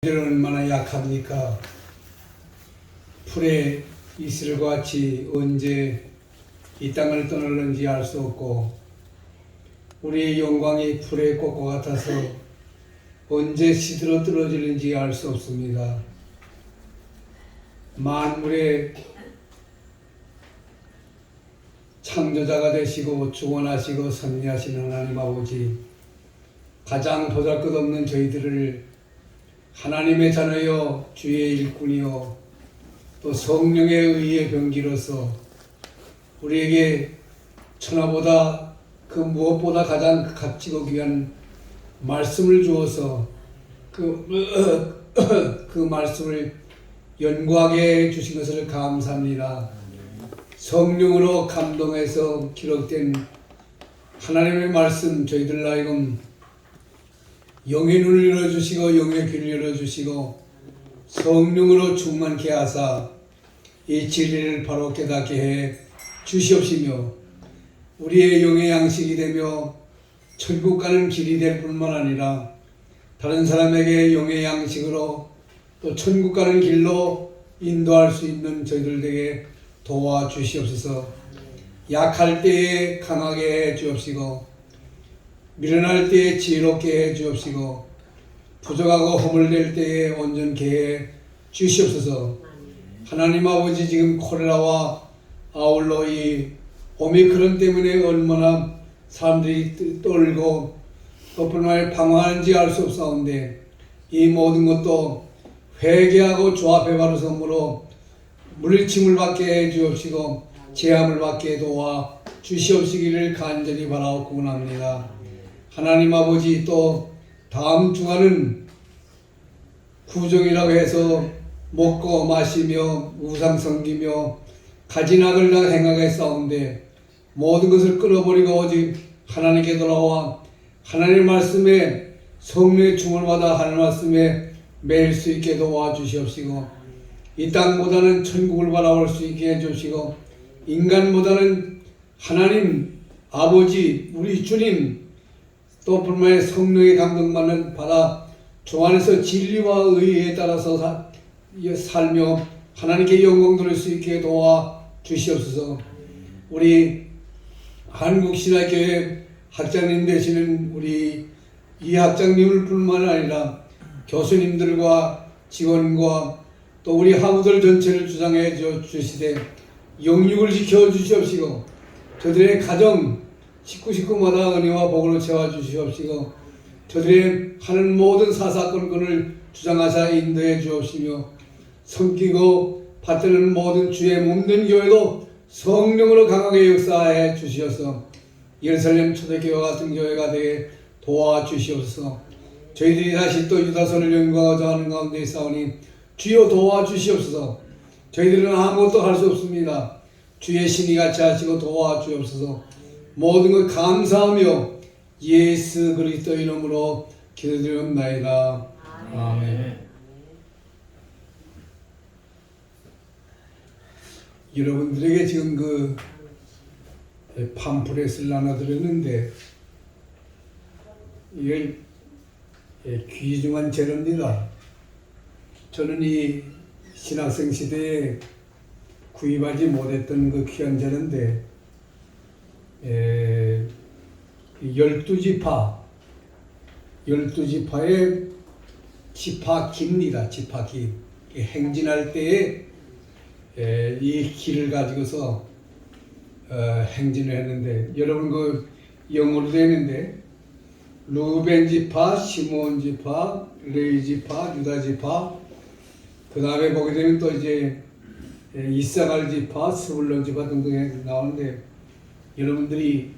얼마나 약합니까? 풀의 이슬과 같이 언제 이 땅을 떠날는지 알 수 없고, 우리의 영광이 풀의 꽃과 같아서 언제 시들어 떨어지는지 알 수 없습니다. 만물의 창조자가 되시고 주권하시고 섭리하시는 하나님 아버지, 가장 보잘것없는 저희들을 하나님의 자녀여 주의 일꾼이요 또 성령에 의해 병기로서 우리에게 천하보다 그 무엇보다 가장 값지고 귀한 말씀을 주어서 그 말씀을 연구하게 해주신 것을 감사합니다. 성령으로 감동해서 기록된 하나님의 말씀, 저희들 하여금 영의 눈을 열어주시고 영의 귀를 열어주시고 성령으로 충만케 하사 이 진리를 바로 깨닫게 해 주시옵시며, 우리의 영의 양식이 되며 천국 가는 길이 될 뿐만 아니라 다른 사람에게 영의 양식으로 또 천국 가는 길로 인도할 수 있는 저희들에게 도와주시옵소서. 약할 때에 강하게 해 주옵시고 미련할 때에 지혜롭게 해 주옵시고 부족하고 허물될 때에 온전케 해 주시옵소서. 하나님 아버지, 지금 코레라와 아울러 이 오미크론 때문에 얼마나 사람들이 떨고 또 뿐만 방황하는지 알 수 없사온데, 이 모든 것도 회개하고 조합해 바로 섬으로 물침을 받게 해 주옵시고 제함을 받게 도와 주시옵시기를 간절히 바라옵고 원합니다. 하나님 아버지, 또 다음 주간은 구정이라고 해서 먹고 마시며 우상 섬기며 가진악을 다 행하게 싸운데, 모든 것을 끊어버리고 오직 하나님께 돌아와 하나님의 말씀에 성령의 충을 받아 하나님의 말씀에 매일 수 있게 도와주시옵시고, 이 땅보다는 천국을 바라볼 수 있게 해주시고 인간보다는 하나님 아버지 우리 주님 또 뿐만 성령의 감동받는 바다 종 안에서 진리와 의에 따라서 살며 하나님께 영광 돌릴 수 있게 도와주시옵소서. 우리 한국신학교회 학장님 되시는 우리 이 학장님을 뿐만 아니라 교수님들과 직원과 또 우리 학우들 전체를 주장해 주시되 영육을 지켜 주시옵시고 저들의 가정 식구마다 은혜와 복으로 채워 주시옵시고 저들의 하는 모든 사사건건을 주장하사 인도해 주옵시며 섬기고 받드는 모든 주의 몸된 교회도 성령으로 강하게 역사해 주시옵소서. 예루살렘 초대교회와 같은 교회가 되게 도와주시옵소서. 저희들이 다시 또 유다서를 연구하고자 하는 가운데 있사오니 주여 도와주시옵소서. 저희들은 아무것도 할 수 없습니다. 주의 신이 같이 하시고 도와주옵소서. 모든 것 감사하며 예수 그리스도 이름으로 기도드리옵나이다. 아멘. 여러분들에게 지금 그 팜플렛을 나눠드렸는데 이게 귀중한 재료입니다. 저는 이 신학생 시대에 구입하지 못했던 그 귀한 재료인데 12지파의 지파기입니다. 지파기. 행진할 때에 이 기를 가지고서 행진을 했는데, 여러분 그 영어로 되어 있는데 루벤 지파, 시몬 지파, 레위 지파, 유다 지파, 그 다음에 보게 되면 또 이제 이사갈 지파, 스불론 지파 등등에 나오는데, 여러분들이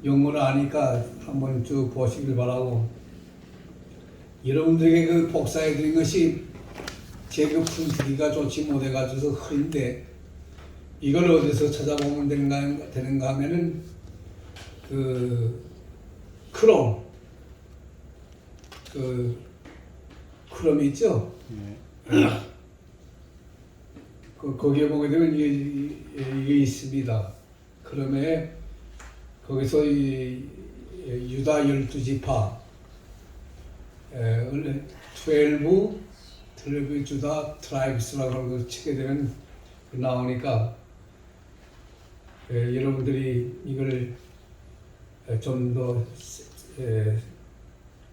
영어를 아니까 한번 쭉 보시길 바라고, 여러분들에게 그 복사해 드린 것이 제 그 풀기가 좋지 못해가지고 흐린데, 이걸 어디서 찾아보면 되는가 하면은 그 크롬 있죠? 거기에 보게 되면 이게 있습니다. 그러면 거기서 이 유다 12지파 12 텔레비 주다 트라이브스라고 하는 걸 치게 되면 나오니까 여러분들이 이걸 좀 더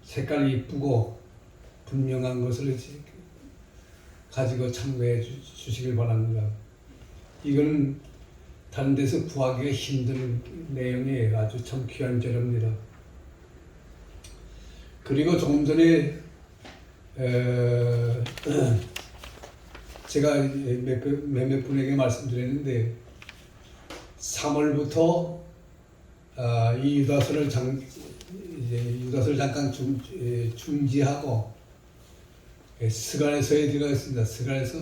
색깔이 이쁘고 분명한 것을 가지고 참고해 주시길 바랍니다. 이거는 다른 데서 구하기가 힘든 내용이에요. 아주 참 귀한 자료입니다. 그리고 조금 전에 제가 몇몇 분에게 말씀드렸는데 3월부터 이 유다서를 잠깐 중지하고 스가랴서에 들어갔습니다. 스가랴서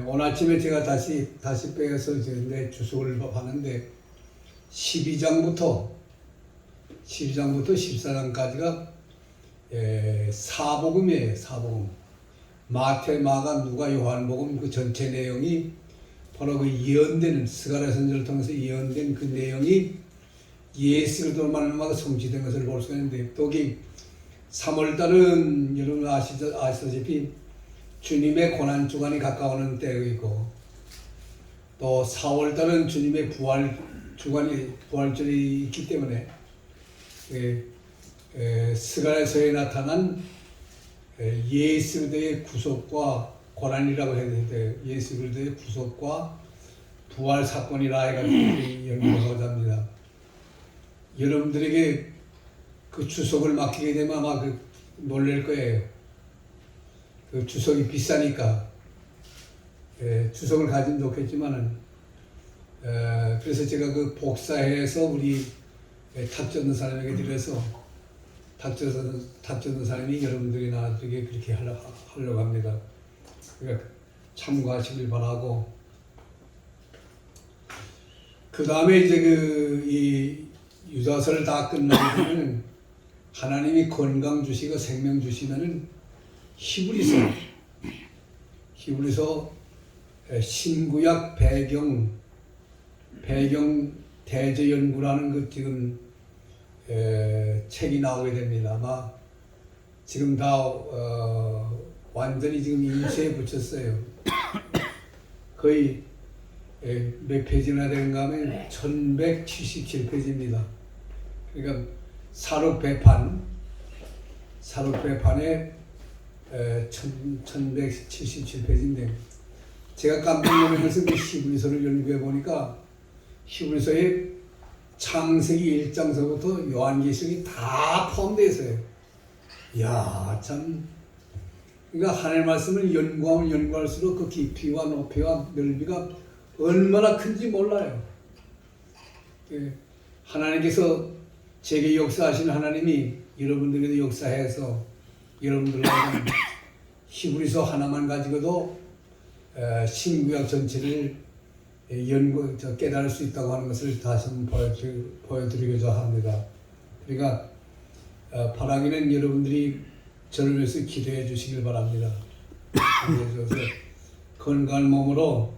오늘 아침에 제가 다시 빼서 내 주석을 봤는데 12장부터 14장까지가 사복음이에요. 사복음. 마태, 마가, 누가, 요한복음 그 전체 내용이 바로 그 예언되는 스가랴 선지자를 통해서 예언된 그 내용이 예수 그리스도로 말미암아 성취된 것을 볼 수가 있는데, 또 3월달은 여러분 아시다시피 주님의 고난 주간이 가까우는 때이고, 또 4월달은 주님의 부활절이 있기 때문에 스가랴서에 나타난 예수 그리스도의 구속과 고난이라고 해야 되는데, 예수 그리스도의 구속과 부활 사건이라 해가지고 연구하고자 합니다. 여러분들에게 그 주석을 맡기게 되면 아마 놀랄 거예요. 그 주석이 비싸니까 주석을 가진 좋겠지만은 그래서 제가 그 복사해서 우리 탁전는 사람에게 드려서 탁전는 사람이 여러분들이 나에게 그렇게 하려고 합니다. 그러니까 참고하시길 바라고, 그 다음에 이제 이 유다서를 다 끝나면 하나님이 건강 주시고 생명 주시면은 히브리서 신구약 배경 대저 연구라는 그 지금 책이 나오게 됩니다. 아마 지금 다 완전히 지금 인쇄에 붙였어요. 거의 몇 페이지나 되는가 하면 1177페이지입니다. 그러니까 사록배판에 1177페이지인데, 제가 깜짝 놀라면서 그 히브리서를 연구해 보니까 히브리서에 창세기 1장서부터 요한계시록이 다 포함되어 있어요. 이야, 참. 그러니까 하나님의 말씀을 연구하면 연구할수록 그 깊이와 높이와 넓이가 얼마나 큰지 몰라요. 하나님께서 제게 역사하신 하나님이 여러분들에게도 역사해서 여러분들과 히브리서 하나만 가지고도 신구약 전체를 깨달을 수 있다고 하는 것을 다시 한번 보여드리고자 합니다. 그러니까 바라기는 여러분들이 저를 위해서 기도해 주시길 바랍니다. 그래서 건강한 몸으로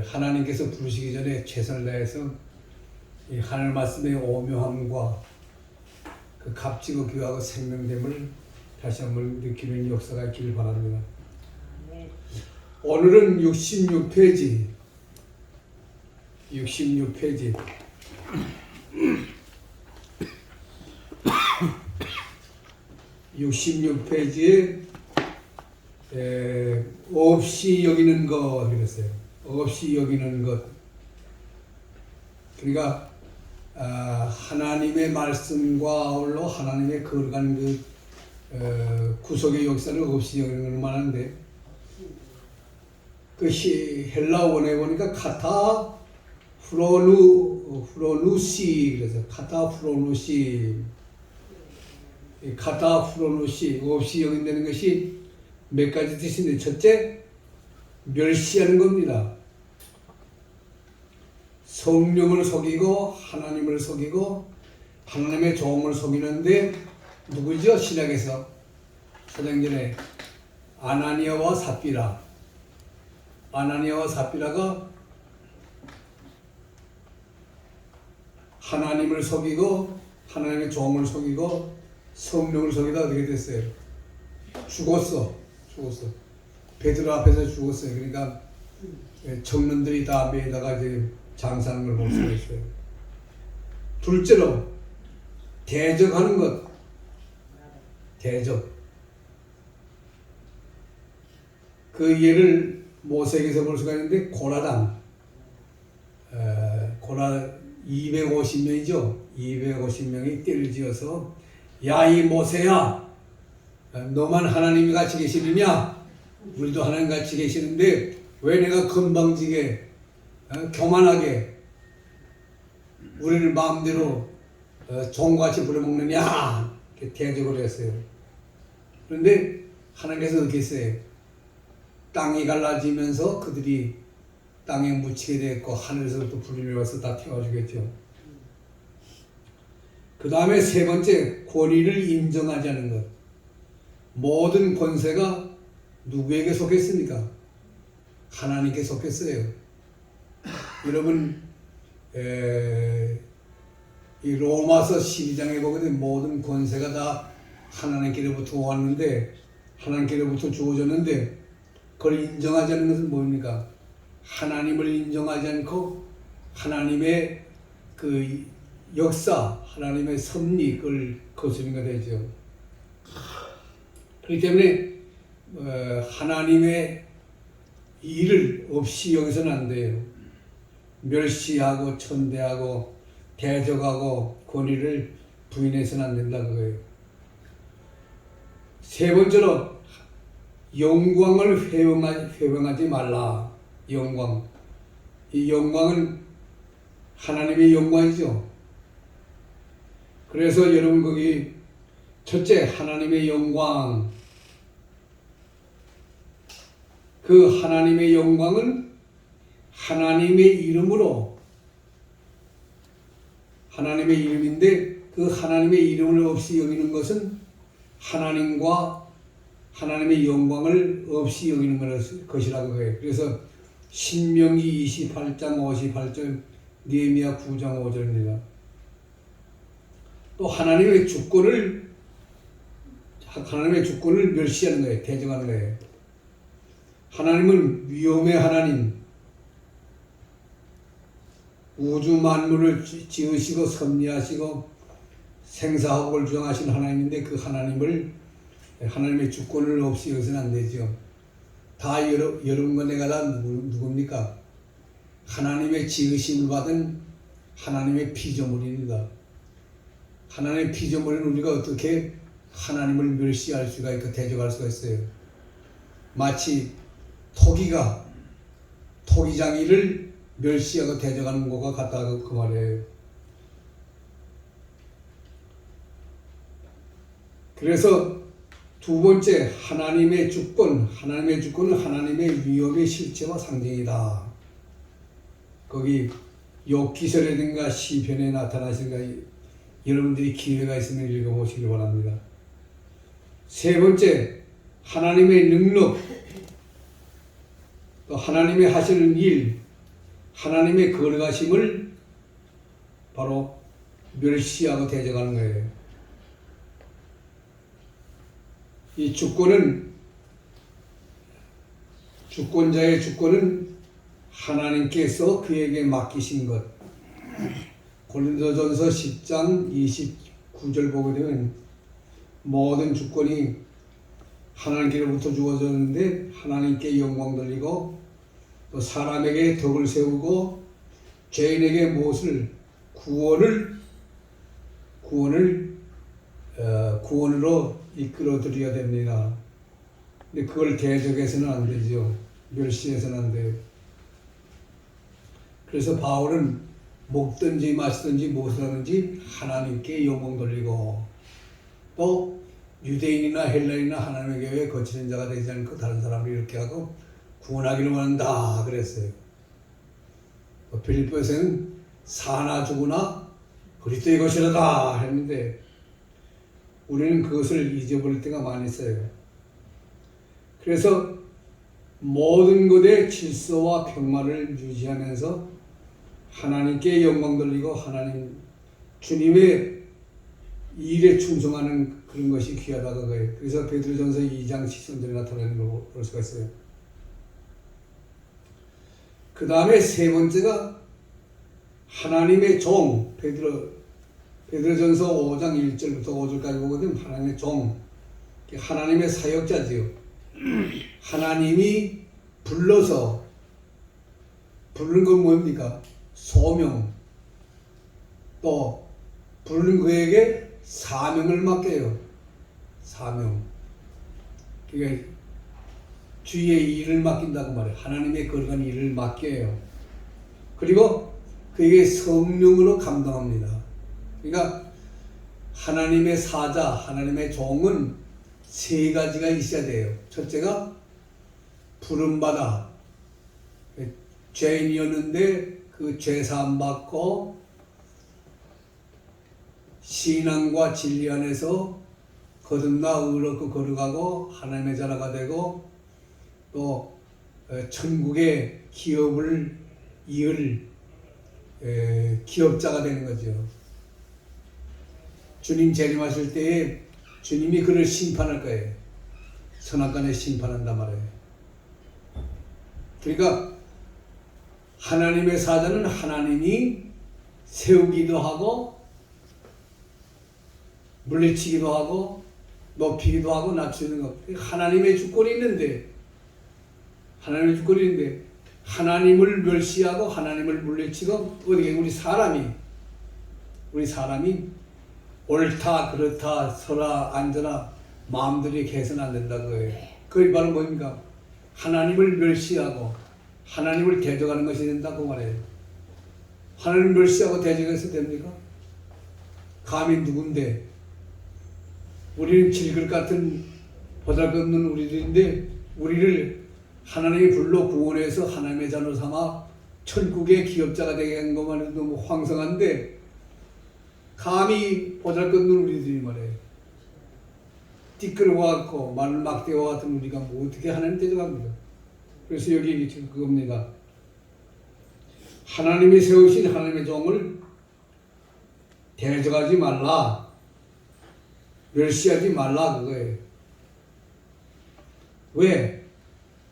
하나님께서 부르시기 전에 최선을 다해서 이 하늘 말씀의 오묘함과 그 값지고 귀하고 생명됨을 다시 한번 느끼는 역사가 있기를 바랍니다. 오늘은 66페이지 66페이지에 없이 여기는 것 그랬어요. 없이 여기는 것. 그러니까 하나님의 말씀과 아울러 하나님의 거룩한 구속의 역사를 없이 여기는 걸 말하는데, 그 헬라 원에 보니까 카타프로누시 그래서 카타프로누시 없이 여긴다는 것이 몇 가지 뜻인데, 첫째, 멸시하는 겁니다. 성령을 속이고 하나님을 속이고 하나님의 종을 속이는데 누구죠? 신약에서 사장전에 아나니아와 삽비라가 하나님을 속이고 하나님의 종을 속이고 성령을 속이다 어떻게 됐어요? 죽었어. 죽었어. 베드로 앞에서 죽었어요. 그러니까 청년들이 다 매다가 이제 장사하는 걸 볼 수가 있어요. 둘째로 대적하는 것. 대적. 그 예를 모세에게서 볼 수가 있는데 고라당. 고라 250명이죠. 250명이 떼를 지어서 야 이 모세야 너만 하나님이 같이 계시느냐? 우리도 하나님 같이 계시는데 왜 내가 건방지게 교만하게 우리를 마음대로 종같이 부려먹느냐? 이렇게 대적을 했어요. 그런데 하나님께서 어떻게 했어요? 땅이 갈라지면서 그들이 땅에 묻히게 됐고 하늘에서부터 불이 내려와서 다 태워주겠죠. 그 다음에 세 번째, 권위를 인정하지 않는 것. 모든 권세가 누구에게 속했습니까? 하나님께 속했어요. 여러분 이 로마서 12장에 보거든 모든 권세가 다 하나님께로부터 왔는데 하나님께로부터 주어졌는데 그걸 인정하지 않는 것은 뭡니까? 하나님을 인정하지 않고 하나님의 그 역사, 하나님의 섭리 그걸 거스르는 게 되죠. 그렇기 때문에 하나님의 일을 없이 여기서는 안 돼요. 멸시하고 천대하고 대적하고 권위를 부인해서는 안 된다 그거예요. 세 번째로 영광을 회방하지 말라. 영광. 이 영광은 하나님의 영광이죠. 그래서 여러분 거기 첫째 하나님의 영광. 그 하나님의 영광은 하나님의 이름으로 하나님의 이름인데 그 하나님의 이름을 없이 여기는 것은 하나님과 하나님의 영광을 없이 여기는 것이라고 해요. 그래서 신명기 28장 58절 느헤미야 9장 5절입니다. 또 하나님의 주권을 멸시하는 거예요. 대적하는 거예요. 하나님은 위엄의 하나님, 우주 만물을 지으시고 섭리하시고 생사학을 주장하신 하나님인데 그 하나님의 주권을 없이 여기서는 안 되죠. 다 여러분과 내가 다 누굽니까? 하나님의 지으심을 받은 하나님의 피조물입니다. 하나님의 피조물은 우리가 어떻게 하나님을 멸시할 수가 있고 대적할 수가 있어요. 마치 토기가 토기장이를 멸시하고 대적하는 것과 같다고 그 말이에요. 그래서 두 번째 하나님의 주권, 하나님의 주권은 하나님의 위엄의 실체와 상징이다. 거기 욥기서라든가 시편에 나타나신가 여러분들이 기회가 있으면 읽어보시길 바랍니다. 세 번째 하나님의 능력, 또 하나님의 하시는 일, 하나님의 거룩하심을 바로 멸시하고 대적하는 거예요. 이 주권자의 주권은 하나님께서 그에게 맡기신 것. 고린도전서 10장 29절 보게 되면 모든 주권이 하나님께로부터 주어졌는데 하나님께 영광 돌리고 또 사람에게 덕을 세우고 죄인에게 무엇을 구원으로 이끌어 드려야 됩니다. 근데 그걸 대적해서는 안 되죠. 멸시해서는 안 돼요. 그래서 바울은 먹든지 마시든지 무엇을 하든지 하나님께 영광 돌리고 또 유대인이나 헬라인이나 하나님의 교회에 거치는 자가 되지 않고 다른 사람을 이렇게 하고 구원하기를 원한다 그랬어요. 빌립보에서는 사나 죽으나 그리스도의 것이라다 했는데 우리는 그것을 잊어버릴 때가 많이 있어요. 그래서 모든 것의 질서와 평화를 유지하면서 하나님께 영광 돌리고 주님의 일에 충성하는 그런 것이 귀하다 그거예요. 그래서 베드로전서 2장 13절에 나타나는 걸 볼 수가 있어요. 그 다음에 세 번째가 하나님의 종. 베드로전서 5장 1절부터 5절까지 보거든. 하나님의 종, 하나님의 사역자지요. 하나님이 불러서, 부르는 건 뭡니까? 소명. 또 부르는 그에게 사명을 맡겨요. 사명. 그러니까 주의 일을 맡긴다고 말해요. 하나님의 거룩한 일을 맡겨요. 그리고 그에게 성령으로 감당합니다. 그러니까 하나님의 사자, 하나님의 종은 세 가지가 있어야 돼요. 첫째가 부름받아 죄인이었는데 그 죄사함 받고 신앙과 진리 안에서 거듭나 의롭고 거룩하고 하나님의 자라가 되고 또 천국의 기업을 이을 기업자가 되는 거죠. 주님 재림하실 때에 주님이 그를 심판할 거예요. 선악간에 심판한단 말이에요. 그러니까 하나님의 사자는 하나님이 세우기도 하고 물리치기도 하고 높이기도 하고 낮추는 것. 하나님의 주권이 있는데 하나님을 멸시하고 하나님을 물리치고 우리 사람이 옳다 그렇다 서라 앉아라 마음들이 개선 안 된다고 해요. 그게 바로 뭡니까? 하나님을 멸시하고 하나님을 대적하는 것이 된다고 말해요. 하나님을 멸시하고 대적해서 됩니까? 감히 누군데? 우리는 질것 같은 보잘것없는 우리들인데 우리를 하나님이 불러 구원해서 하나님의 자녀 삼아 천국의 기업자가 되게 한 것만 해도 너무 황성한데 감히 보잘것없는 우리들이 말이에요. 띠끌과 같고 마늘 막대와 같은 우리가 뭐 어떻게 하나님 대적합니까? 그래서 여기 지금 그겁니다. 하나님이 세우신 하나님의 종을 대적하지 말라, 멸시하지 말라 그거예요. 왜?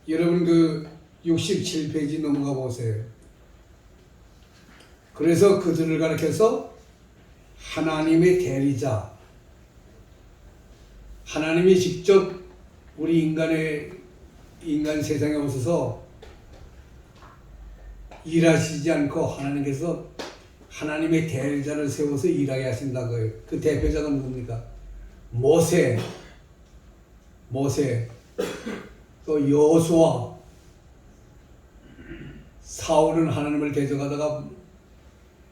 여러분 그 67페이지 넘어가 보세요. 그래서 그들을 가리켜서 하나님의 대리자, 하나님이 직접 우리 인간 세상에 오셔서 일하시지 않고 하나님께서 하나님의 대리자를 세워서 일하게 하신다고요. 그 대표자가 누굽니까? 모세, 또 여호수아. 사울은 하나님을 대적하다가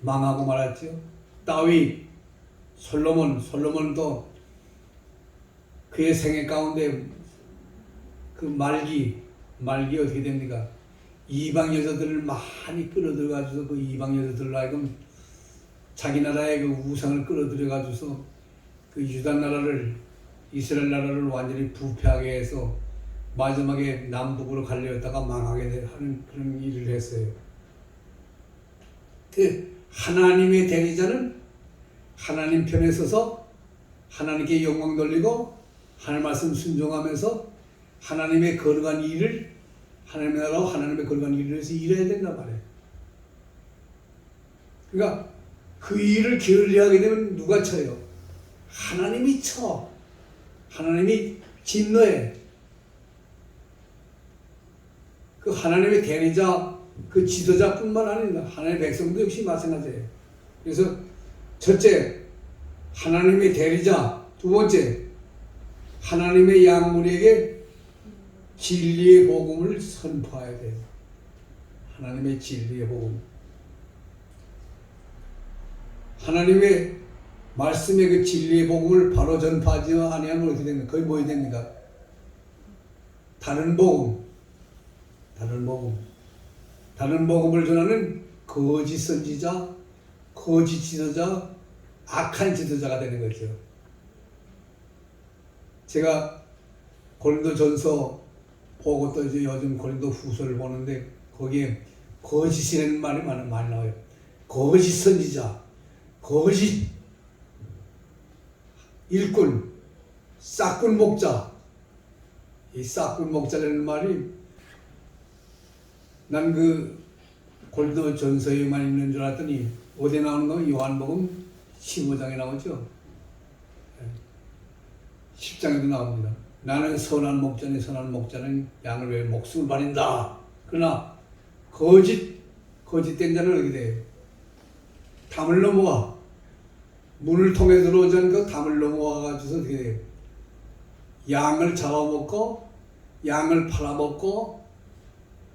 망하고 말았죠. 다윗, 솔로몬도 그의 생애 가운데 그 말기 어떻게 됩니까? 이방 여자들을 많이 끌어들여가지고 그 이방 여자들로 하여금 자기 나라의 그 우상을 끌어들여가지고서 그 유다 나라를, 이스라엘 나라를 완전히 부패하게 해서 마지막에 남북으로 갈려다가 망하게 하는 그런 일을 했어요. 그 하나님의 대리자는 하나님 편에 서서 하나님께 영광 돌리고 하나님 말씀 순종하면서 하나님의 거룩한 일을, 하나님의 나라와 하나님의 거룩한 일을 위해서 일해야 된단 말이에요. 그러니까 그 일을 게을리하게 되면 누가 쳐요? 하나님이 쳐. 하나님이 진노해. 그 하나님의 대리자, 그 지도자뿐만 아니라 하나님의 백성도 역시 마찬가지예요. 그래서 첫째, 하나님의 대리자. 두 번째, 하나님의 양물에게 진리의 복음을 선포해야 돼요. 하나님의 진리의 복음. 하나님의 말씀의 그 진리의 복음을 바로 전파하지 아니하면 어떻게 됩니까? 거의 뭐가 됩니까? 다른 복음을 전하는 거짓 선지자, 거짓 지도자, 악한 지도자가 되는 거죠. 제가 고린도전서 보고 또 이제 요즘 고린도 후서를 보는데 거기에 거짓이라는 말이 많이 나와요. 거짓 선지자, 거짓 일꾼, 싹군 목자. 이 싹군 목자라는 말이 난 그 골도 전서에만 있는 줄 알았더니 어디에 나오는 건 요한복음 15장에 나오죠. 10장에도 나옵니다. 나는 선한 목자니 선한 목자는 양을 위해 목숨을 버린다. 그러나 거짓된 자는 어떻게 돼요? 담을 넘어와. 문을 통해 들어오지 않고 담을 넘어와 가지고 어떻게 돼요? 양을 잡아먹고 양을 팔아먹고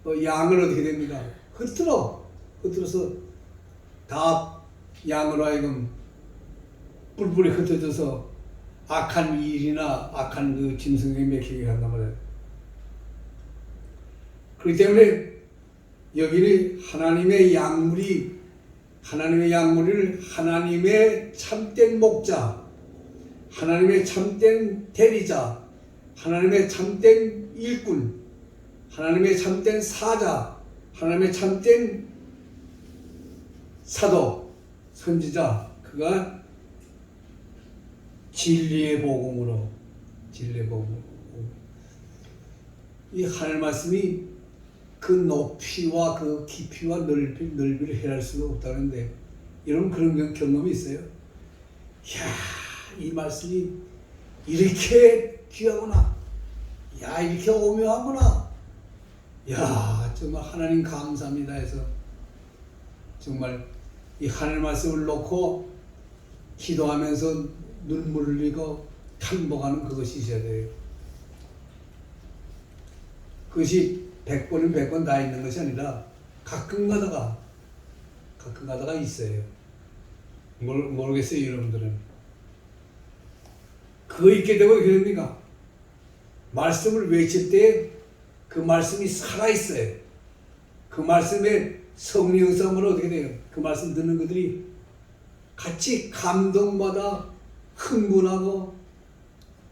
또 양을 어떻게 됩니까? 흩어서 다 양으로 하여금 뿔뿔이 흩어져서 악한 일이나 악한 그 짐승에 먹히게 한단 말이에요. 그렇기 때문에 여기는 하나님의 양물을 하나님의 참된 목자, 하나님의 참된 대리자, 하나님의 참된 일꾼, 하나님의 참된 사자, 하나님의 참된 사도, 선지자, 그가 진리의 복음으로 이 하늘 말씀이 그 높이와 그 깊이와 넓이를 헤아릴 수가 없다는데 여러분 그런 경험이 있어요? 이야, 이 말씀이 이렇게 귀하구나. 야, 이렇게 오묘하구나. 야, 정말 하나님 감사합니다 해서 정말 이 하늘 말씀을 놓고 기도하면서 눈물을 흘리고 탄복하는 그것이 있어야 돼요. 그것이 100번은 100번 다 있는 것이 아니라 가끔 가다가 있어요. 모르겠어요, 여러분들은. 그거 있게 되고 어떻게 됩니까? 말씀을 외칠 때 그 말씀이 살아있어요. 그 말씀의 성령성으로 어떻게 돼요? 그 말씀 듣는 것들이 같이 감동받아 흥분하고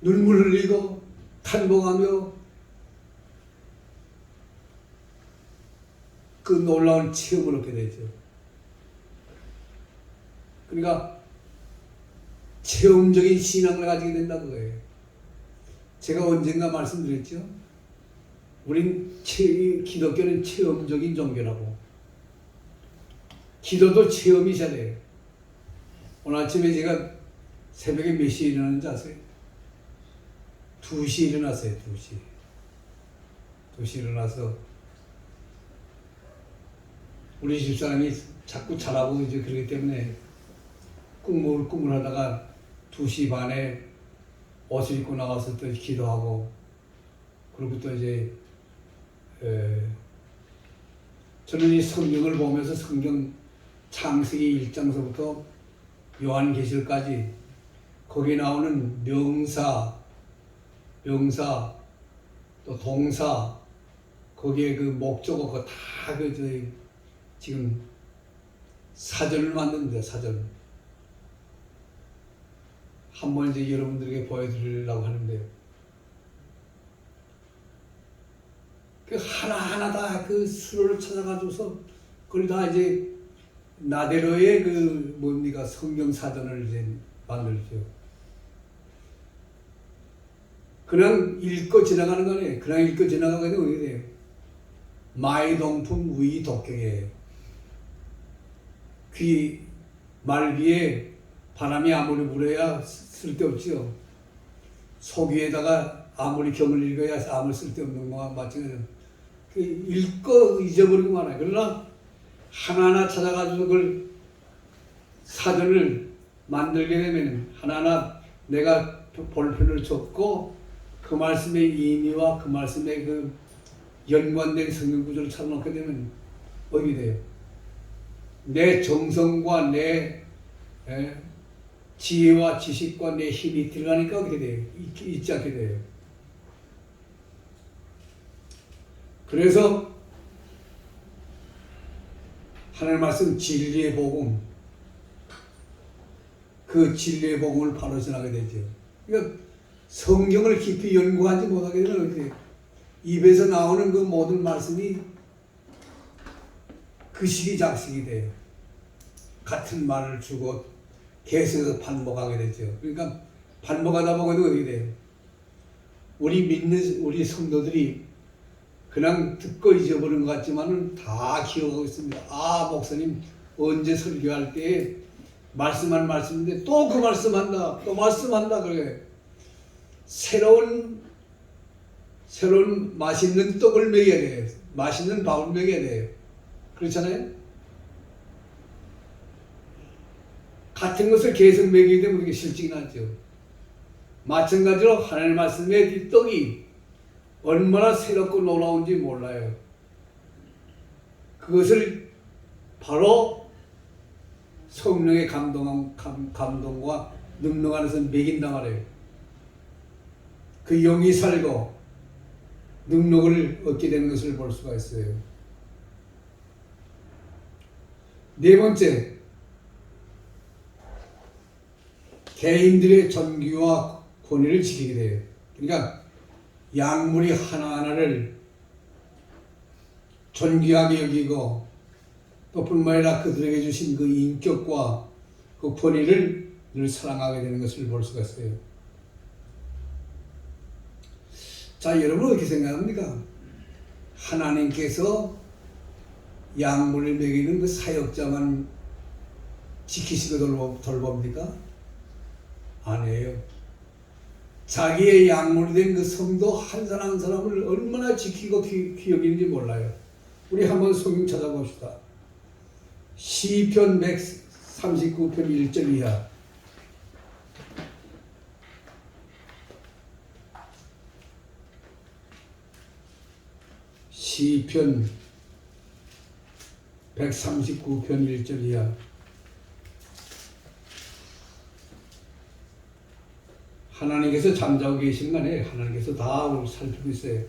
눈물 흘리고 탄복하며 그 놀라운 체험을 얻게 되죠. 그러니까 체험적인 신앙을 가지게 된다는 거예요. 제가 언젠가 말씀드렸죠. 기독교는 체험적인 종교라고. 기도도 체험이 있어야 돼요. 오늘 아침에 제가 새벽에 몇 시에 일어났는지 아세요? 2시에 일어났어요. 2시에 일어나서 우리 집사람이 자꾸 자라고 이제 그러기 때문에 꿈을 하다가 2시 반에 옷을 입고 나가서 또 기도하고 그리고 또 이제 저는 이 성경을 보면서 성경 창세기 1장서부터 요한계시록까지 거기에 나오는 명사 또 동사 거기에 그 목적어 그거 다 지금 사전을 만드는데 사전 한번 이제 여러분들에게 보여드리려고 하는데요. 그 하나하나 다 그 수로를 찾아가지고서 그걸 다 이제 나대로의 그 뭡니까 성경 사전을 이제 만들죠. 그냥 읽고 지나가는 거 아니에요. 그냥 읽고 지나가게 되면 어떻게 돼요? 마이동품 위 독경이에요. 말귀에 바람이 아무리 불어야 쓸데없죠. 소귀에다가 아무리 경을 읽어야 아무 쓸데없는 거와 마찬가지로 읽고 잊어버리고 말아요. 그러나 하나하나 찾아가지고 그걸 사전을 만들게 되면 하나하나 내가 볼펜을 줬고 그 말씀의 의미와 그 말씀의 그 연관된 성경 구조를 찾아놓게 되면 어떻게 돼요? 내 정성과 내 지혜와 지식과 내 힘이 들어가니까 어떻게 돼요? 잊지 않게 돼요. 그래서 하나님 말씀 진리의 복음, 그 진리의 복음을 바로 전하게 되죠. 그러니까 성경을 깊이 연구하지 못하게 되면 어떻게 돼요? 입에서 나오는 그 모든 말씀이 그 시기작식이 돼요. 같은 말을 주고 계속해서 반복하게 되죠. 그러니까 반복하다 보면 어떻게 돼요? 우리 믿는 우리 성도들이 그냥 듣고 잊어버린 것 같지만은 다 기억하고 있습니다. 아, 목사님 언제 설교할 때 말씀한 말씀인데 또 그 말씀한다, 또 말씀한다 그래. 새로운 맛있는 떡을 먹여야 돼요. 맛있는 밥을 먹여야 돼요. 그렇잖아요? 같은 것을 계속 먹이게 되면 그게 실증이 나죠. 마찬가지로 하나님의 말씀의 이 떡이 얼마나 새롭고 놀라운지 몰라요. 그것을 바로 성령의 감동과 능력 안에서 먹인단 말이에요. 그 영이 살고 능력을 얻게 되는 것을 볼 수가 있어요. 네 번째, 개인들의 존귀와 권위를 지키게 돼요. 그러니까 약물이 하나하나를 존귀하게 여기고 또 뿐만 아니라 그들에게 주신 그 인격과 그 권위를 늘 사랑하게 되는 것을 볼 수가 있어요. 자, 여러분 어떻게 생각합니까? 하나님께서 약물을 먹이는 그 사역자만 지키시고 돌봅니까? 아니에요. 자기의 약물이 된 그 성도 한 사람 한 사람을 얼마나 지키고 기억이는지 몰라요. 우리 한번 성경 찾아봅시다. 시편 139편 1절 이하. 시편 139편 1절 이하. 하나님께서 잠자고 계신 거 아니에요. 하나님께서 다 살피고 있어요.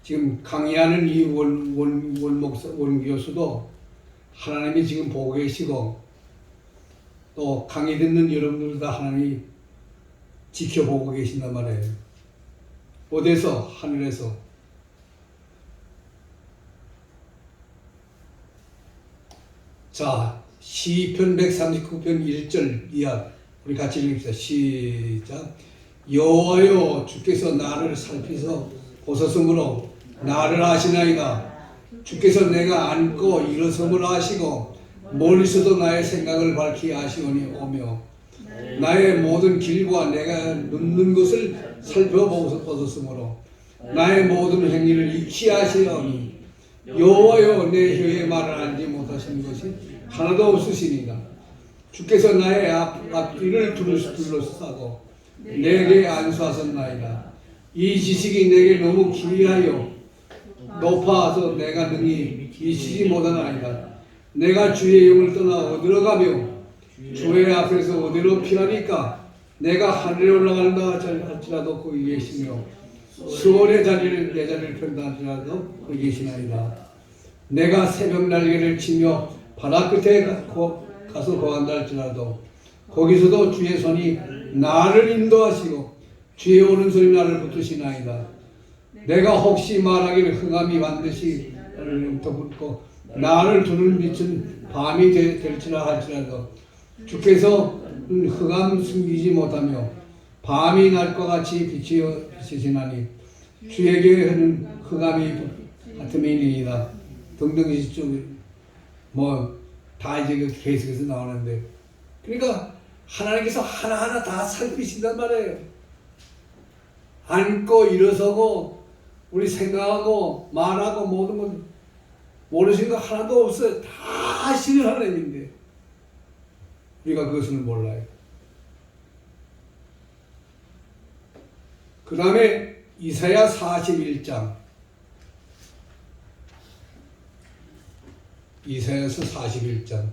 지금 강의하는 이 원교수도 하나님이 지금 보고 계시고 또 강의 듣는 여러분들도 다 하나님이 지켜보고 계신단 말이에요. 어디서? 하늘에서. 자, 시편 139편 1절 이하 우리 같이 읽읍시다. 시작. 여호와여, 주께서 나를 살피서 보소서므로 나를 아시나이다. 주께서 내가 앉고 일어섬을 아시고 멀리서도 나의 생각을 밝히 아시오니 오며 나의 모든 길과 내가 눕는 것을 살펴보소서므로 나의 모든 행위를 익히 아시오니 여호와여, 내 혀의 말을 알지 못하시는 것이 하나도 없으시니라. 주께서 나의 앞뒤를 둘러싸고 내게 안수하셨나이다. 이 지식이 내게 너무 기이하여 높아서 내가 능히 이치지 못하나이다. 내가 주의 영을 떠나 어디로 가며 주의 앞에서 어디로 피하니까? 내가 하늘에 올라간다 할지라도 거기 계시며 수월의 자리를 내 자리를 편다 할지라도 거기 계시나이다. 내가 새벽 날개를 치며 바다 끝에 가서 거한다 할지라도 거기서도 주의 손이 나를 인도하시고 주의 오른손이 나를 붙드시나이다. 내가 혹시 말하기를 흑암이 반드시 나를 덮고 나를 두는 빛은 밤이 될지라 할지라도 주께서 흑암 숨기지 못하며 밤이 날과 같이 비치시나니 주에게 흐는 흑암이 같음이니이다. 등등 다 이제 계속해서 나오는데, 그러니까 하나님께서 하나하나 다 살피신단 말이에요. 앉고 일어서고 우리 생각하고 말하고 모든 것 모르시는 거 하나도 없어요. 다 아시는 하나님인데 우리가 그것을 몰라요. 그 다음에 이사야 41장, 이사야서 41장.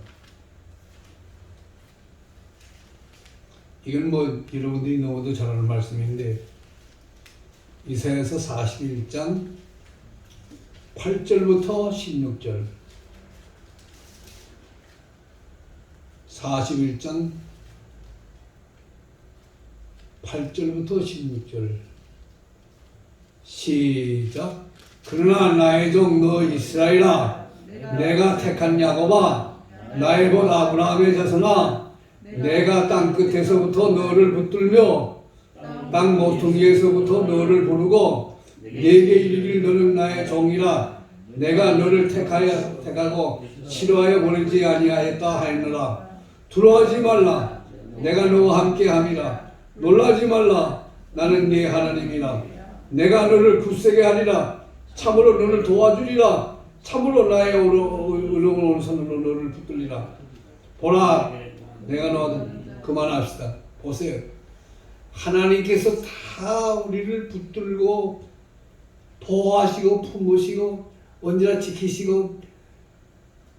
이건 여러분들이 너무도 잘 아는 말씀인데, 이사야서 41장 8절부터 16절. 41장 8절부터 16절. 시작. 그러나 나의 종 너 이스라엘아, 내가 택한 야곱아, 나의 본 아브라함의 자손아, 내가 땅 끝에서부터 너를 붙들며 땅 모퉁이에서부터 너를 부르고 내게 이르기를 너는 나의 종이라 내가 너를 택하고 싫어하여 보내지 아니하였다 하였노라. 두려워하지 말라. 내가 너와 함께 함이라. 놀라지 말라. 나는 네 하나님이라. 내가 너를 굳세게 하리라. 참으로 너를 도와주리라. 참으로 나의 의로운 오른손으로 너를 붙들리라. 보라, 내가 너와 그만합시다. 보세요. 하나님께서 다 우리를 붙들고 보호하시고 품으시고 언제나 지키시고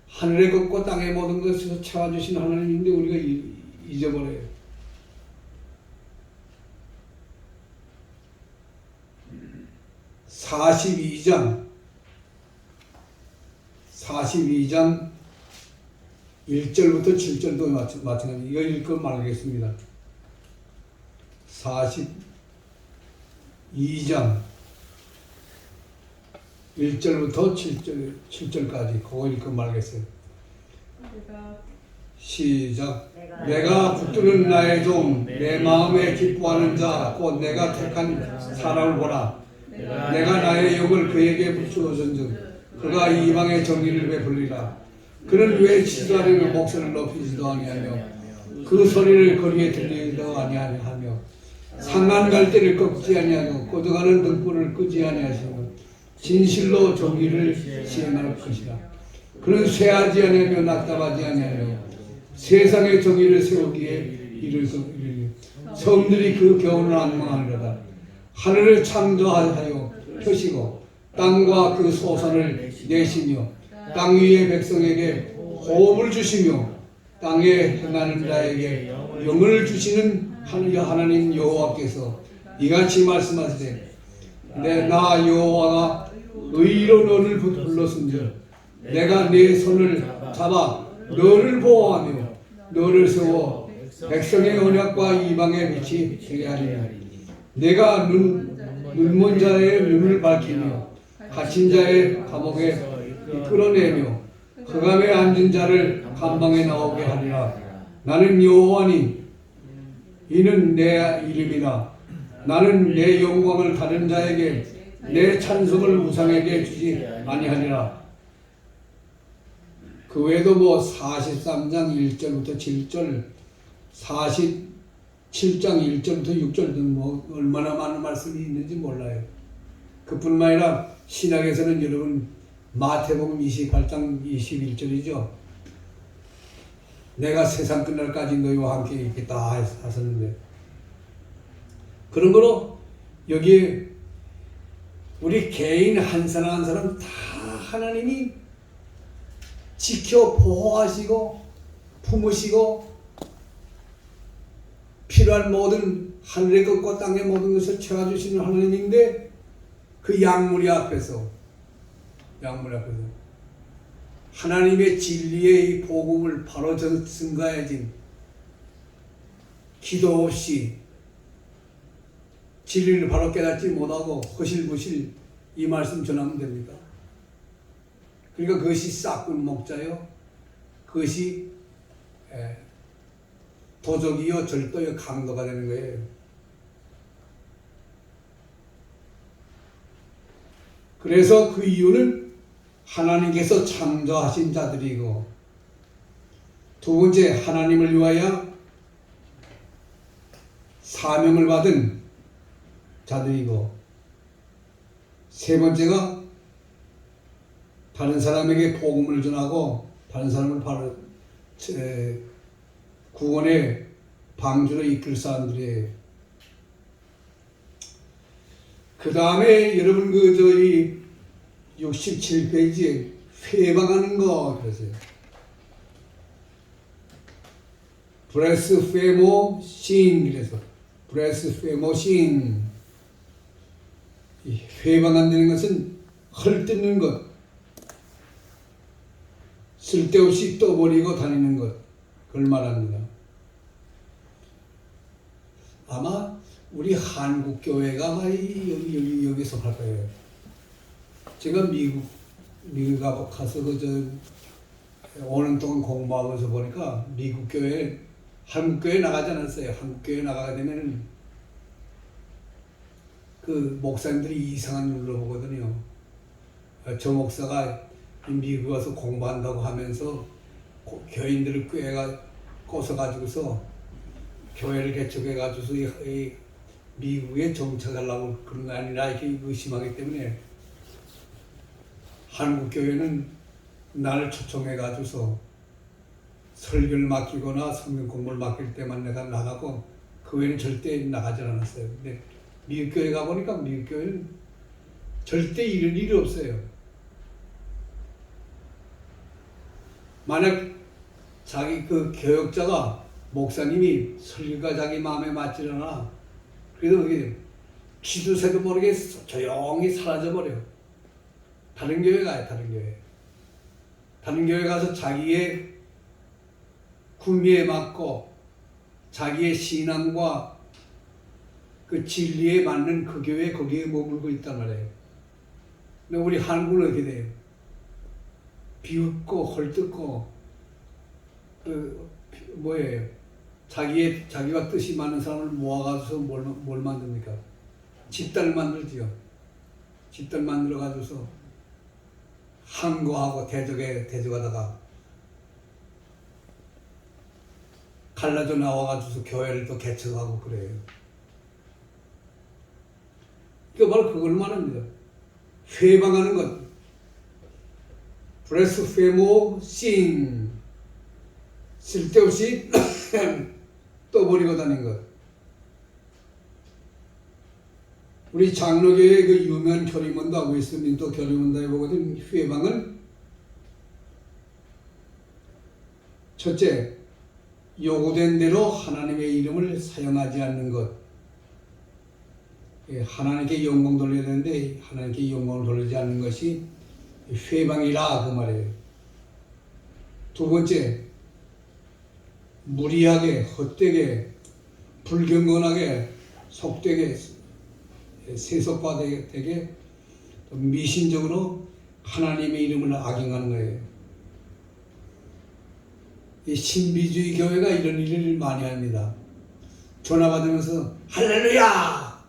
하늘의 것과 땅의 모든 것을 채워주신 하나님인데 우리가 잊어버려요. (42장) 1절부터 7절도 마찬가지. 이거 읽고 말하겠습니다. 42장 1절부터 7절까지 그거 읽고 말하겠어요. 시작. 내가 붙드는 나의 종, 내 마음에 기뻐하는 자, 곧 내가 택한 사람을 보라. 내가 나의 영을 그에게 붙여준즉 그가 이방의 정의를 베풀리라. 그는 왜 치도하려며 목소리를 높이지도 아니하며 그 소리를 거리에 들리지도 아니하며 상한 갈대를 꺾지 아니하고 고정하는 등불을 끄지 아니하시며 진실로 정의를 시행할 것이라. 그는 쇠하지 아니하며 낙담하지 아니하며 세상의 정의를 세우기에 이를 성들이 그 교훈을 악망하리로다. 하늘을 창조하여 펴시고 땅과 그 소산을 내시며 땅 위의 백성에게 호흡을 주시며 땅에 행하는 자에게 영을 주시는 하나님 여호와께서 이같이 말씀하시되 나 여호와가 의로 너를 불렀은즉 내가 네 손을 잡아 너를 보호하며 너를 세워 백성의 언약과 이방의 빛이 되게 하리니 내가 눈먼 자의 눈을 밝히며 갇힌 자의 감옥에 끌어내며 흑암에 앉은 자를 감방에 나오게 하리라. 나는 여호와니 이는 내 이름이라. 나는 내 영광을 다른 자에게 내 찬송을 우상에게 주지 아니하리라. 그 외에도 43장 1절부터 7절 47장 1절부터 6절 등 얼마나 많은 말씀이 있는지 몰라요. 그뿐만 아니라 신약에서는 여러분 마태복음 28장 21절이죠. 내가 세상 끝날까지 너희와 함께 있겠다 하셨는데 그런 거로 여기에 우리 개인 한 사람 한 사람 다 하나님이 지켜 보호하시고 품으시고 필요한 모든 하늘의 것과 땅의 모든 것을 채워주시는 하나님인데 그 양무리 앞에서 하나님의 진리의 이 복음을 바로 증가해진 기도 없이 진리를 바로 깨닫지 못하고 허실부실 이 말씀 전하면 됩니다. 그러니까 그것이 싹군 목자요, 그것이 도적이요 절도요 강도가 되는 거예요. 그래서 그 이유는 하나님께서 창조하신 자들이고, 두 번째 하나님을 위하여 사명을 받은 자들이고, 세 번째가 다른 사람에게 복음을 전하고 다른 사람을 바로 구원의 방주로 이끌 사람들이에요. 그 다음에 여러분 저희 67페이지에 회방하는 거 그러세요. 브레스페모신 그래서 브레스페모신 회방한다는 것은 헐뜯는 것, 쓸데없이 떠버리고 다니는 것, 그걸 말합니다. 아마 우리 한국 교회가 아마 여기서 할 거예요. 제가 미국 가서 5년 동안 공부하면서 보니까 미국 교회 한국교회 나가지 않았어요. 한국교회 나가게 되면은 그 목사님들이 이상한 눈으로 보거든요. 저 목사가 미국 가서 공부한다고 하면서 교인들을 꼬셔가지고서 교회를 개척해가지고서 이 미국에 정착하려고 그런 거 아니라 이렇게 의심하기 때문에 한국 교회는 나를 초청해가지고서 설교를 맡기거나 성경 공부를 맡길 때만 내가 나가고 그 외에는 절대 나가지 않았어요. 근데 미국 교회 가보니까 미국 교회는 절대 이런 일이 없어요. 만약 자기 그 교역자가 목사님이 설교가 자기 마음에 맞지 않아 그래도 그게 기도새도 모르게 조용히 사라져버려. 다른 교회 가요. 다른 교회 가서 자기의 구미에 맞고 자기의 신앙과 그 진리에 맞는 그 교회 거기에 머물고 있단 말이에요. 근데 우리 한국은 어떻게 돼요? 비웃고 헐뜯고 뭐예요? 자기가 뜻이 많은 사람을 모아가지고서 뭘 만듭니까? 집단을 만들지요. 집단 만들어가지고서 항거하고 대적하다가 갈라져 나와가지고서 교회를 또 개척하고 그래요. 그러니까 바로 그걸 말합니다. 회방하는 것. 블레스페모 쓸데없이 떠버리고 다닌 것. 우리 장로교의 그 유명한 교리문답, 웨스트민스터 교리문답에 보거든 회방은 첫째, 요구된 대로 하나님의 이름을 사용하지 않는 것. 하나님께 영광 돌려야 되는데 하나님께 영광을 돌리지 않는 것이 회방이라 그 말이에요. 두 번째, 무리하게 헛되게 불경건하게 속되게 세속화되게 미신적으로 하나님의 이름을 악용하는 거예요. 이 신비주의 교회가 이런 일을 많이 합니다. 전화 받으면서 할렐루야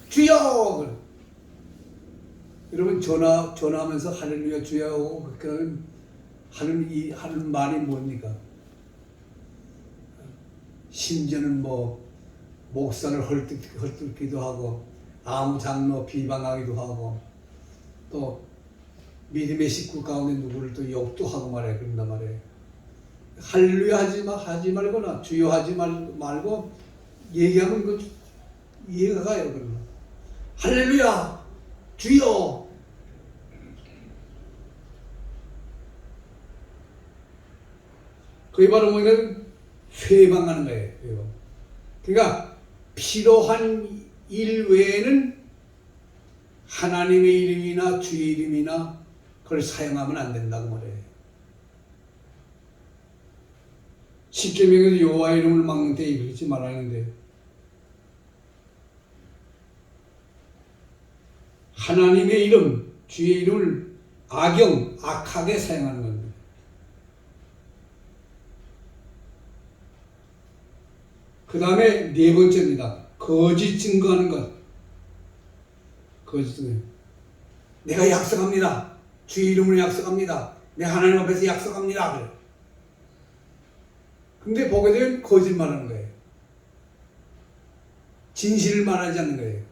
주여. 여러분 전화하면서 할렐루야 주여 하는 말이 뭡니까? 심지어는 목사를 헐뜯기도 하고 아무 장로 비방하기도 하고 또 믿음의 식구 가운데 누구를 또 욕도 하고 말해요. 그런단 말이에요. 할렐루야 하지 말거나 주여 하지 말고 얘기하면 그 이해가 가요. 그러면 할렐루야 주여. 그게 바로 뭐냐면 회방하는 거예요. 그러니까 필요한 일 외에는 하나님의 이름이나 주의 이름이나 그걸 사용하면 안 된다고 말해요. 십계명에서 여호와의 이름을 막는 때 이러지 말아야 하는데 하나님의 이름, 주의 이름을 악하게 사용하는 겁니다. 그 다음에 네 번째입니다. 거짓 증거하는 것. 거짓 증거. 내가 약속합니다. 주의 이름으로 약속합니다. 내가 하나님 앞에서 약속합니다. 그래. 근데 보게 되면 거짓말하는 거예요. 진실을 말하지 않는 거예요.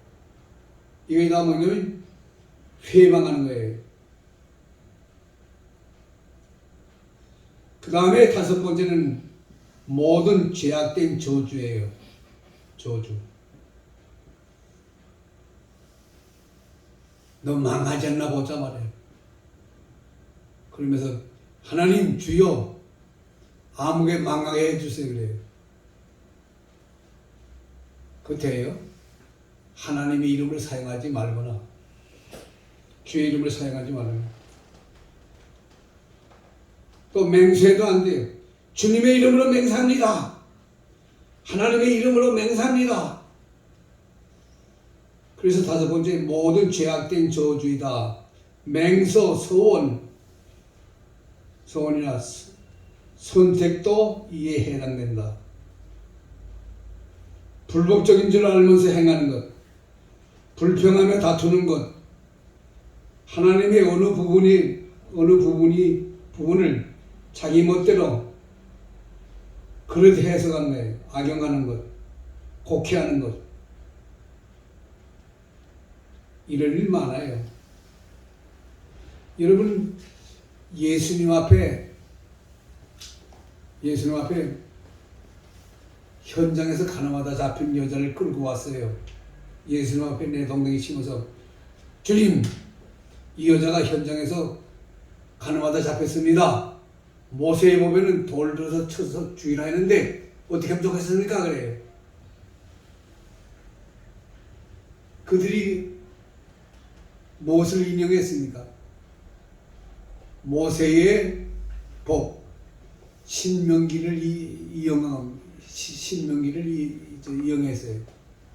이게 다 뭐냐면 회방하는 거예요. 그 다음에 다섯 번째는 모든 죄악된 저주예요. 저주. 너 망하지 않나 보자 말이에요. 그러면서 하나님 주여 아무게 망하게 해주세요 그래요. 그거 돼요? 하나님의 이름을 사용하지 말거나 주의 이름을 사용하지 말거나 또 맹세도 안 돼요. 주님의 이름으로 맹세합니다. 하나님의 이름으로 맹세합니다. 그래서 다섯 번째 모든 죄악된 저주이다. 맹서, 소원이나 선택도 이에 해당된다. 불법적인 줄 알면서 행하는 것, 불평하며 다투는 것, 하나님의 어느 부분을 자기 멋대로 그릇 해석하는 거예요. 악용하는 것, 곡해하는 것. 이럴 일 많아요. 여러분, 예수님 앞에 현장에서 가늠하다 잡힌 여자를 끌고 왔어요. 예수님 앞에 내 동댕이 심어서, 주님, 이 여자가 현장에서 가늠하다 잡혔습니다. 모세의 법에는 돌 들어서 쳐서 죽이라 했는데 어떻게 하면 좋겠습니까? 그래요. 그들이 무엇을 인용했습니까? 모세의 법, 신명기를 이용했어요.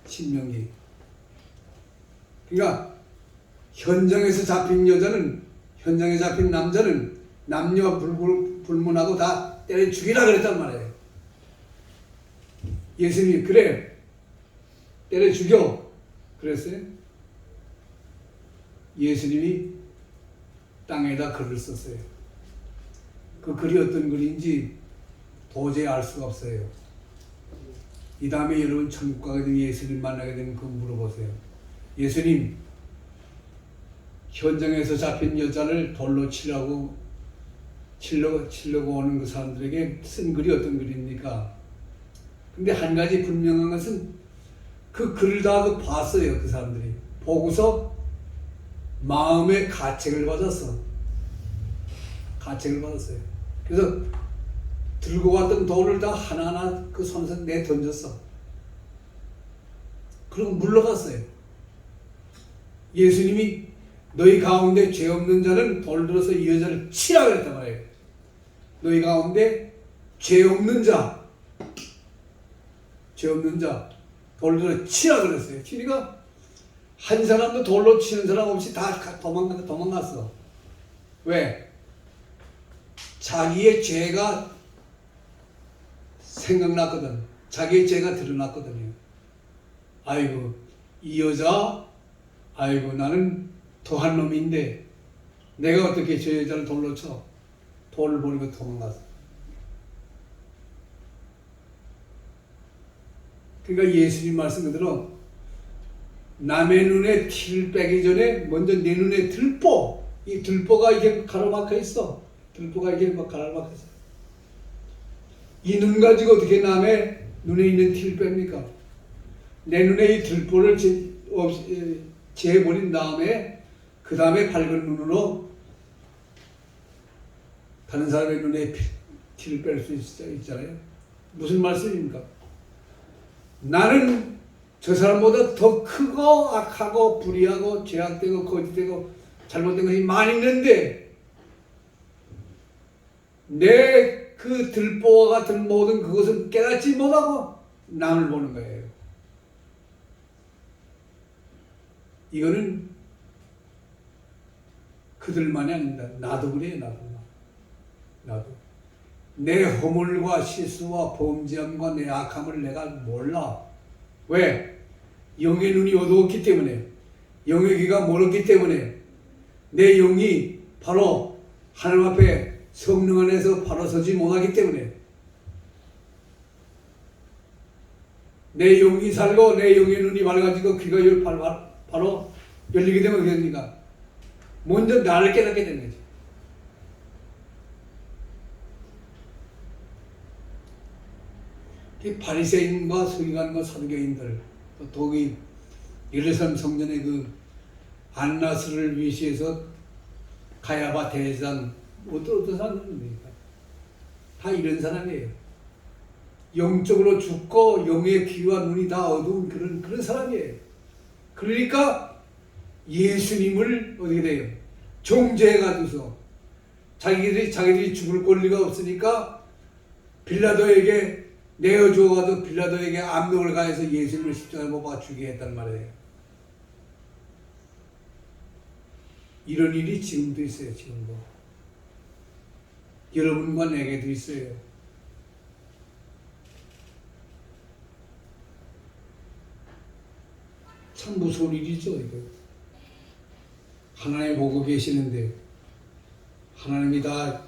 신명기. 그러니까 현장에 잡힌 남자는 남녀 불문하고 다 때려 죽이라 그랬단 말이에요. 예수님이 그래, 때려 죽여 그랬어요. 예수님이 땅에다 글을 썼어요. 그 글이 어떤 글인지 도저히 알 수가 없어요. 이 다음에 여러분 천국 가게 되면 예수님 만나게 되면 그거 물어보세요. 예수님, 현장에서 잡힌 여자를 돌로 치려고 오는 그 사람들에게 쓴 글이 어떤 글입니까? 근데 한 가지 분명한 것은 그 글을 다 봤어요. 그 사람들이 보고서 마음의 가책을 받았어요. 그래서 들고 왔던 돌을 다 하나하나 그 손에서 내 던졌어. 그리고 물러갔어요. 예수님이 너희 가운데 죄 없는 자는 돌 들어서 이 여자를 치라 그랬단 말이에요. 너희 가운데 죄 없는 자 돌 들어 치라 그랬어요. 치니까 한 사람도 돌로 치는 사람 없이 다 도망갔어. 왜? 자기의 죄가 생각났거든. 자기의 죄가 드러났거든요. 아이고, 이 여자, 아이고, 나는 더한 놈인데 내가 어떻게 저 여자를 돌로 쳐? 돌을 버리고 도망갔어. 그러니까 예수님 말씀 그대로 남의 눈에 티를 빼기 전에 먼저 내 눈에 들보, 이 들보가 이게 가로막혀 있어. 들보가 이게 막 가로막혀 있어. 이 눈 가지고 어떻게 남의 눈에 있는 티를 뺍니까? 내 눈에 이 들보를 재버린 다음에 그 다음에 밝은 눈으로 다른 사람의 눈에 티를 뺄 수 있잖아요. 무슨 말씀입니까? 나는 저 사람보다 더 크고 악하고 불의하고 죄악되고 거짓되고 잘못된 것이 많이 있는데 내 그 들보와 같은 모든 그것은 깨닫지 못하고 남을 보는 거예요. 이거는 그들만이 아닙니다. 나도 그래요. 나도 내 허물과 실수와 범죄함과 내 악함을 내가 몰라. 왜? 영의 눈이 어두웠기 때문에, 영의 귀가 멀었기 때문에, 내 영이 바로 하나님 앞에 성령 안에서 바로 서지 못하기 때문에, 내 영이 살고 내 영의 눈이 밝아지고 귀가 바로 열리게 되면 어떻게 됩니까? 먼저 나를 깨닫게 되는 거죠. 바리새인과 서기관과 사두개인들, 더욱이 예루살렘 성전의 그 안나스를 위시해서 가야바 대제사장, 어떤 사람들입니까? 다 이런 사람이에요. 영적으로 죽고 영의 귀와 눈이 다 어두운 그런 사람이에요. 그러니까 예수님을 어떻게 돼요? 정죄해가지고서 자기들이 죽을 권리가 없으니까 빌라도에게 내어주어가지고 빌라도에게 압력을 가해서 예수님을 십자가에 못 박아 죽게 했단 말이에요. 이런 일이 지금도 있어요. 지금도. 여러분과 내게도 있어요. 참 무서운 일이죠, 이거. 하나님 보고 계시는데 하나님이 다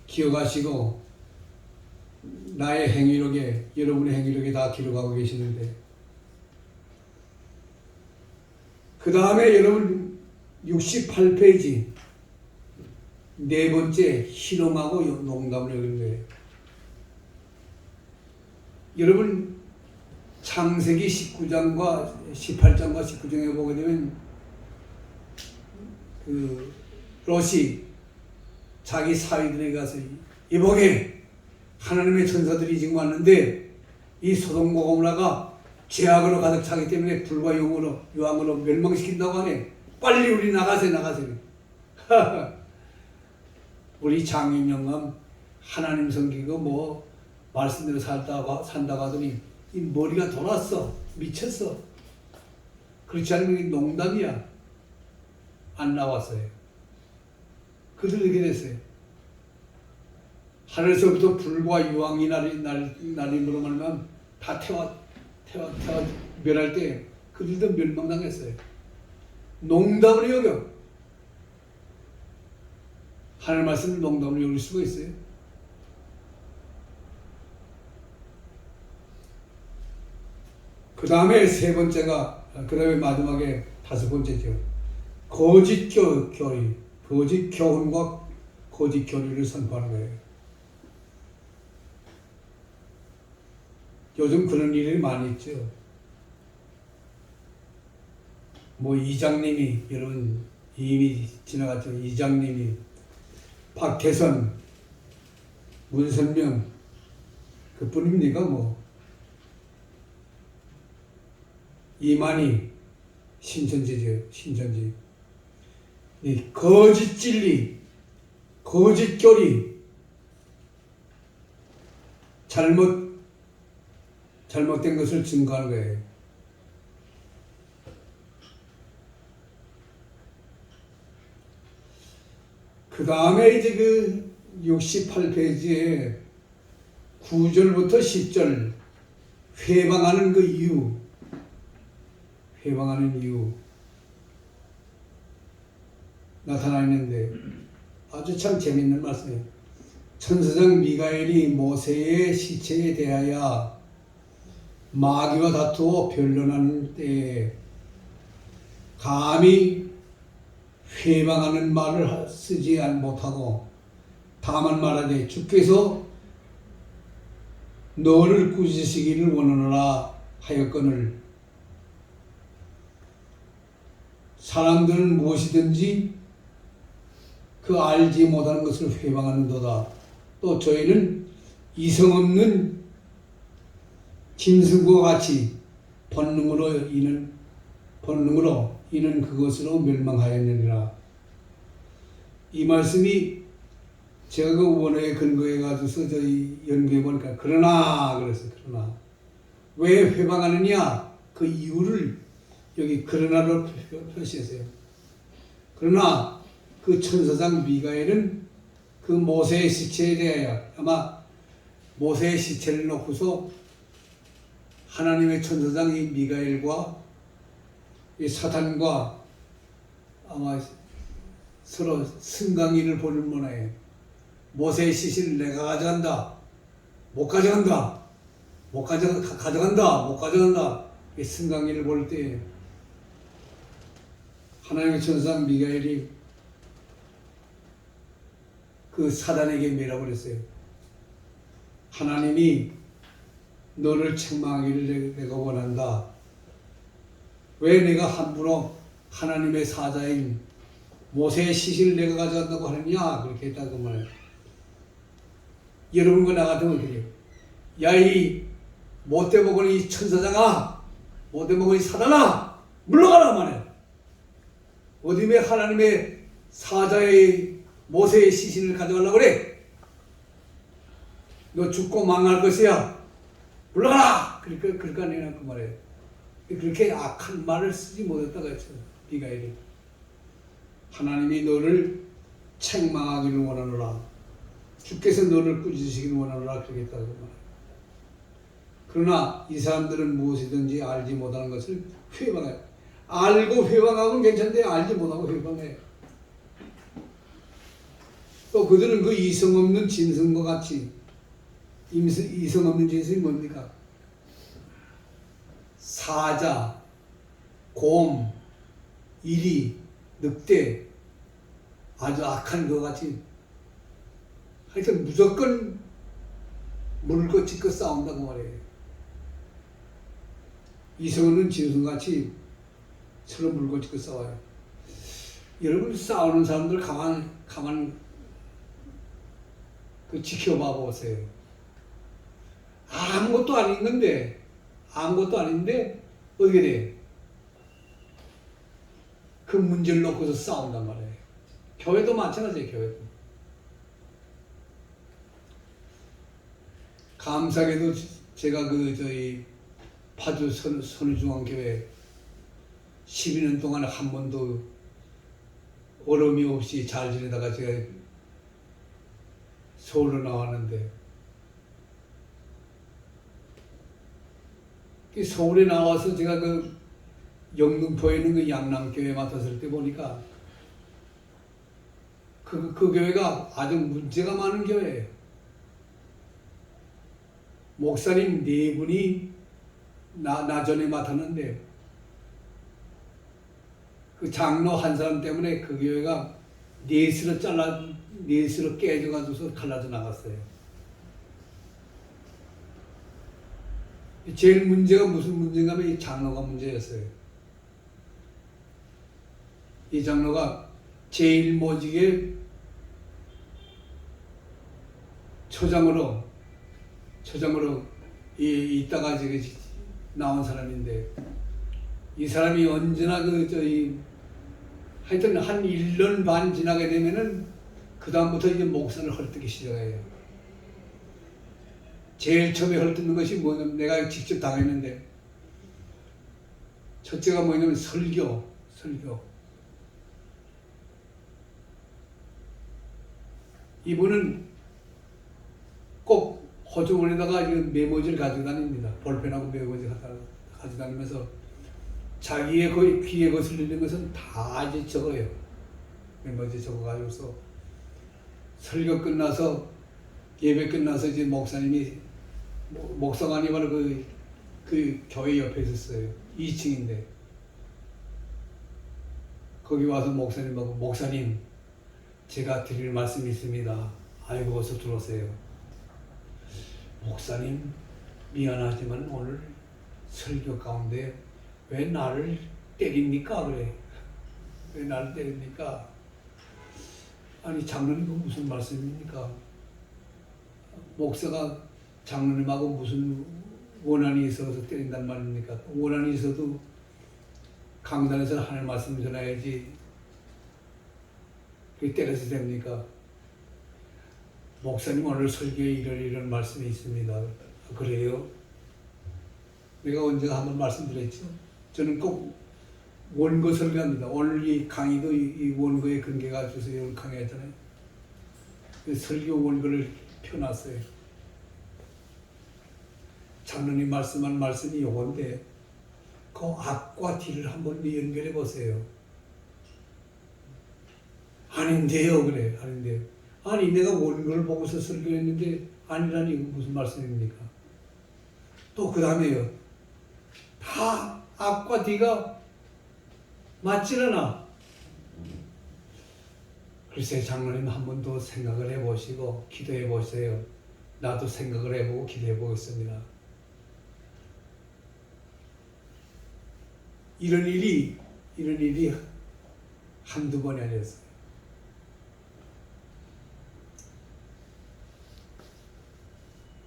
기억하시고 나의 행위록에, 여러분의 행위록에 다 기록하고 계시는데, 그 다음에 여러분 68페이지 네 번째, 희롱하고 농담을 여긴 거예요. 여러분 창세기 19장과 18장과 19장에 보게 되면 그 롯이 자기 사위들에게 가서 이보게 하나님의 천사들이 지금 왔는데 이 소돔과 고모라가 죄악으로 가득 차기 때문에 불과 유황으로 멸망시킨다고 하네. 빨리 우리 나가세요. 우리 장인 영감 하나님 섬기고 뭐 말씀대로 산다고 하더니 이 머리가 돌았어. 미쳤어. 그렇지 않으면 농담이야. 안 나왔어요. 그들 이렇게 됐어요. 하늘에서부터 불과 유황이 날림으로 말하면 다 태워 멸할 때 그들도 멸망당했어요. 농담으로 여겨. 하나님 말씀을 농담으로 여길 수가 있어요. 그 다음에 세 번째가, 그 다음에 마지막에 다섯 번째죠. 거짓 교리, 거짓 교훈과 거짓 교리를 선포하는 거예요. 요즘 그런 일이 많이 있죠. 뭐 이장님이, 여러분 이미 지나갔죠. 이장님이 박태선, 문선명 그뿐입니까? 뭐 이만희, 신천지. 이 거짓 진리, 거짓 교리, 잘못된 것을 증거하는 거예요. 그 다음에 이제 그 68페이지에 9절부터 10절 회방하는 그 이유, 나타나 있는데 아주 참 재밌는 말씀이에요. 천사장 미가엘이 모세의 시체에 대하여 마귀와 다투어 변론하는 때에 감히 회방하는 말을 쓰지 못하고 다만 말하되 주께서 너를 꾸짖으시기를 원하노라 하였거늘 사람들은 무엇이든지 그 알지 못하는 것을 회방하는도다. 또 저희는 이성 없는 짐승과 같이 본능으로 이는 그것으로 멸망하였느니라. 이 말씀이 제가 그 원어에 근거해 가지고서 저희 연구해 보니까 그러나 왜 회방하느냐 그 이유를 여기 그러나로 표시했어요. 그러나 그 천사장 미가엘은 그 모세의 시체에 대하여 아마 모세의 시체를 놓고서 하나님의 천사장 이 미가엘과 이 사탄과 아마 서로 승강이를 보는 모양이에요. 모세의 시신을 내가 가져간다. 못 가져간다. 가져간다. 이 승강이를 볼 때 하나님의 천사장 미가엘이 그 사단에게 뭐라고 그랬어요? 하나님이 너를 책망하기를 내가 원한다. 왜 내가 함부로 하나님의 사자인 모세의 시신을 내가 가져간다고 하느냐? 그렇게 했다고 말해요. 여러분과 나 같으면 어떻게 해요? 야, 이 못돼 먹은 이 천사장아, 못돼 먹은 이 사단아, 물러가라 말이야. 어디 왜 하나님의 사자의 모세의 시신을 가져가려고 그래? 너 죽고 망할 것이야. 물러가라! 그러니까 내가 그 말이에요. 그렇게 악한 말을 쓰지 못했다고 했어요. 미가엘이. 하나님이 너를 책망하기를 원하노라. 주께서 너를 꾸짖으시길 원하노라 그러겠다고 말합니다. 그러나 이 사람들은 무엇이든지 알지 못하는 것을 회방해요. 알고 회방하면 괜찮은데 알지 못하고 회방해요. 또 그들은 그 이성 없는 짐승과 같이, 이성 없는 짐승이 뭡니까? 사자, 곰, 이리, 늑대, 아주 악한 것 같이 하여튼 무조건 물고 찢고 싸운다고 말해요. 이성 없는 짐승같이 서로 물고 찢고 싸워요. 여러분 싸우는 사람들 가만 그 지켜봐 보세요. 아무것도 아닌데 어떻게 돼? 그 문제를 놓고서 싸운단 말이에요. 교회도 마찬가지예요. 교회도. 감사하게도 제가 저희 파주 선우중앙교회 12년 동안 한 번도 어려움이 없이 잘 지내다가 제가 서울로 나왔는데, 서울에 나와서 제가 그 영등포에 있는 그 양남교회 맡았을 때 보니까 그 교회가 아주 문제가 많은 교회예요. 목사님 4분이 나 전에 맡았는데 그 장로 한 사람 때문에 그 교회가 넷으로 깨져가지고서 갈라져 나갔어요. 제일 문제가 무슨 문제인가 하면 이 장로가 문제였어요. 이 장로가 제일 모직의 초장으로 있다가 지금 나온 사람인데, 이 사람이 언제나 하여튼 한 1년 반 지나게 되면은 그 다음부터 이제 목선을 헐뜯기 시작해요. 제일 처음에 헐뜯는 것이 뭐냐면, 내가 직접 당했는데, 첫째가 뭐냐면 설교. 이분은 꼭 호주머니에다가 메모지를 가지고 다닙니다. 볼펜하고 메모지 가지고 다니면서 자기의 거의 귀에 거슬리는 것은 다 이제 적어요. 메모지 적어가지고서 설교 끝나서, 예배 끝나서 이제 목사님이, 목사관이 바로 그 교회 옆에 있었어요. 2층인데 거기 와서 목사님하고, 목사님 제가 드릴 말씀이 있습니다. 아이고 어서 들어오세요. 목사님 미안하지만 오늘 설교 가운데 왜 나를 때립니까? 그래. 왜 나를 때립니까? 아니 장로님 무슨 말씀입니까? 목사가 장로님하고 무슨 원한이 있어서 때린단 말입니까? 원한이 있어도 강단에서 하나님 말씀을 전해야지 그게 때려서 됩니까? 목사님 오늘 설교에 이런 말씀이 있습니다. 그래요? 내가 언제가 한번 말씀드렸죠? 저는 꼭 원고 설교합니다. 오늘 이 강의도 이 원고에 근거가 주서 이런 강의했잖아요. 설교 원고를 펴놨어요. 장로님 말씀한 말씀이 요건데 그 앞과 뒤를 한번 연결해 보세요. 아닌데요, 그래. 아닌데요. 아니 내가 원고를 보고서 설교했는데 아니라니 이거 무슨 말씀입니까? 또 그 다음에요. 다 앞과 뒤가 맞질 않아. 글쎄 장로님 한 번 더 생각을 해보시고 기도해 보세요. 나도 생각을 해보고 기도해 보겠습니다. 이런 일이 한두 번이 아니었어요.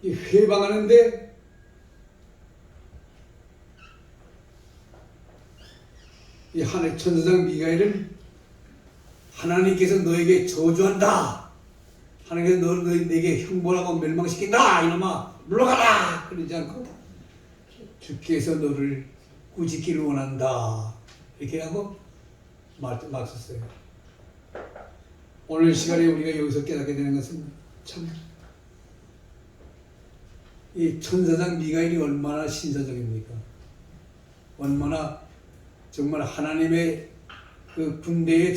이 회방하는데 이 하나님 천사장 미가엘은 하나님께서 너에게 저주한다. 하나님께서 너에게 형벌하고 멸망시킨다. 이놈아 물러가라. 그러지 않고 주께서 너를 꾸짖기를 원한다. 이렇게 하고 맞췄어요. 오늘 시간에 우리가 여기서 깨닫게 되는 것은 참, 이 천사장 미가엘이 얼마나 신사적입니까? 얼마나 정말 하나님의 그 군대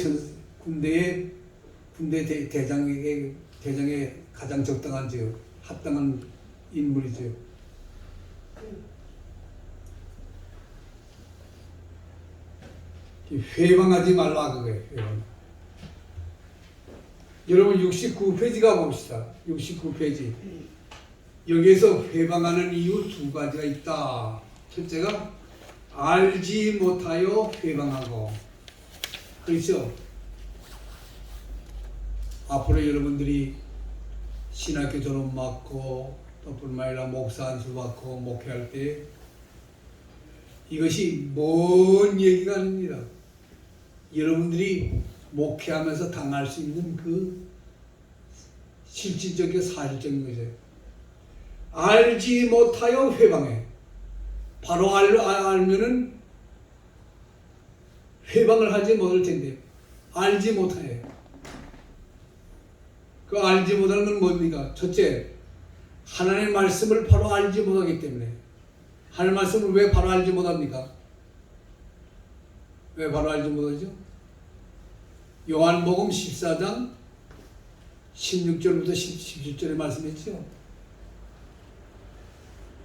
대장에 가장 적당한지요, 합당한 인물이죠. 회방하지 말라 그거예요. 회방. 여러분 69페이지 가봅시다. 69페이지. 여기에서 회방하는 이유 두 가지가 있다. 첫째가 알지 못하여 회방하고, 그렇죠? 앞으로 여러분들이 신학교 졸업 받고 또 뿐만 아니라 목사 안수 받고 목회할 때 이것이 먼 얘기가 아닙니다. 여러분들이 목회하면서 당할 수 있는 그 실질적인 사실적인 거죠. 알지 못하여 회방해. 바로 알면은 회방을 하지 못할 텐데, 알지 못해. 그 알지 못하는 건 뭡니까? 첫째, 하나님의 말씀을 바로 알지 못하기 때문에. 하나님의 말씀을 왜 바로 알지 못합니까? 왜 바로 알지 못하죠? 요한복음 14장 16절부터 17절에 말씀했죠.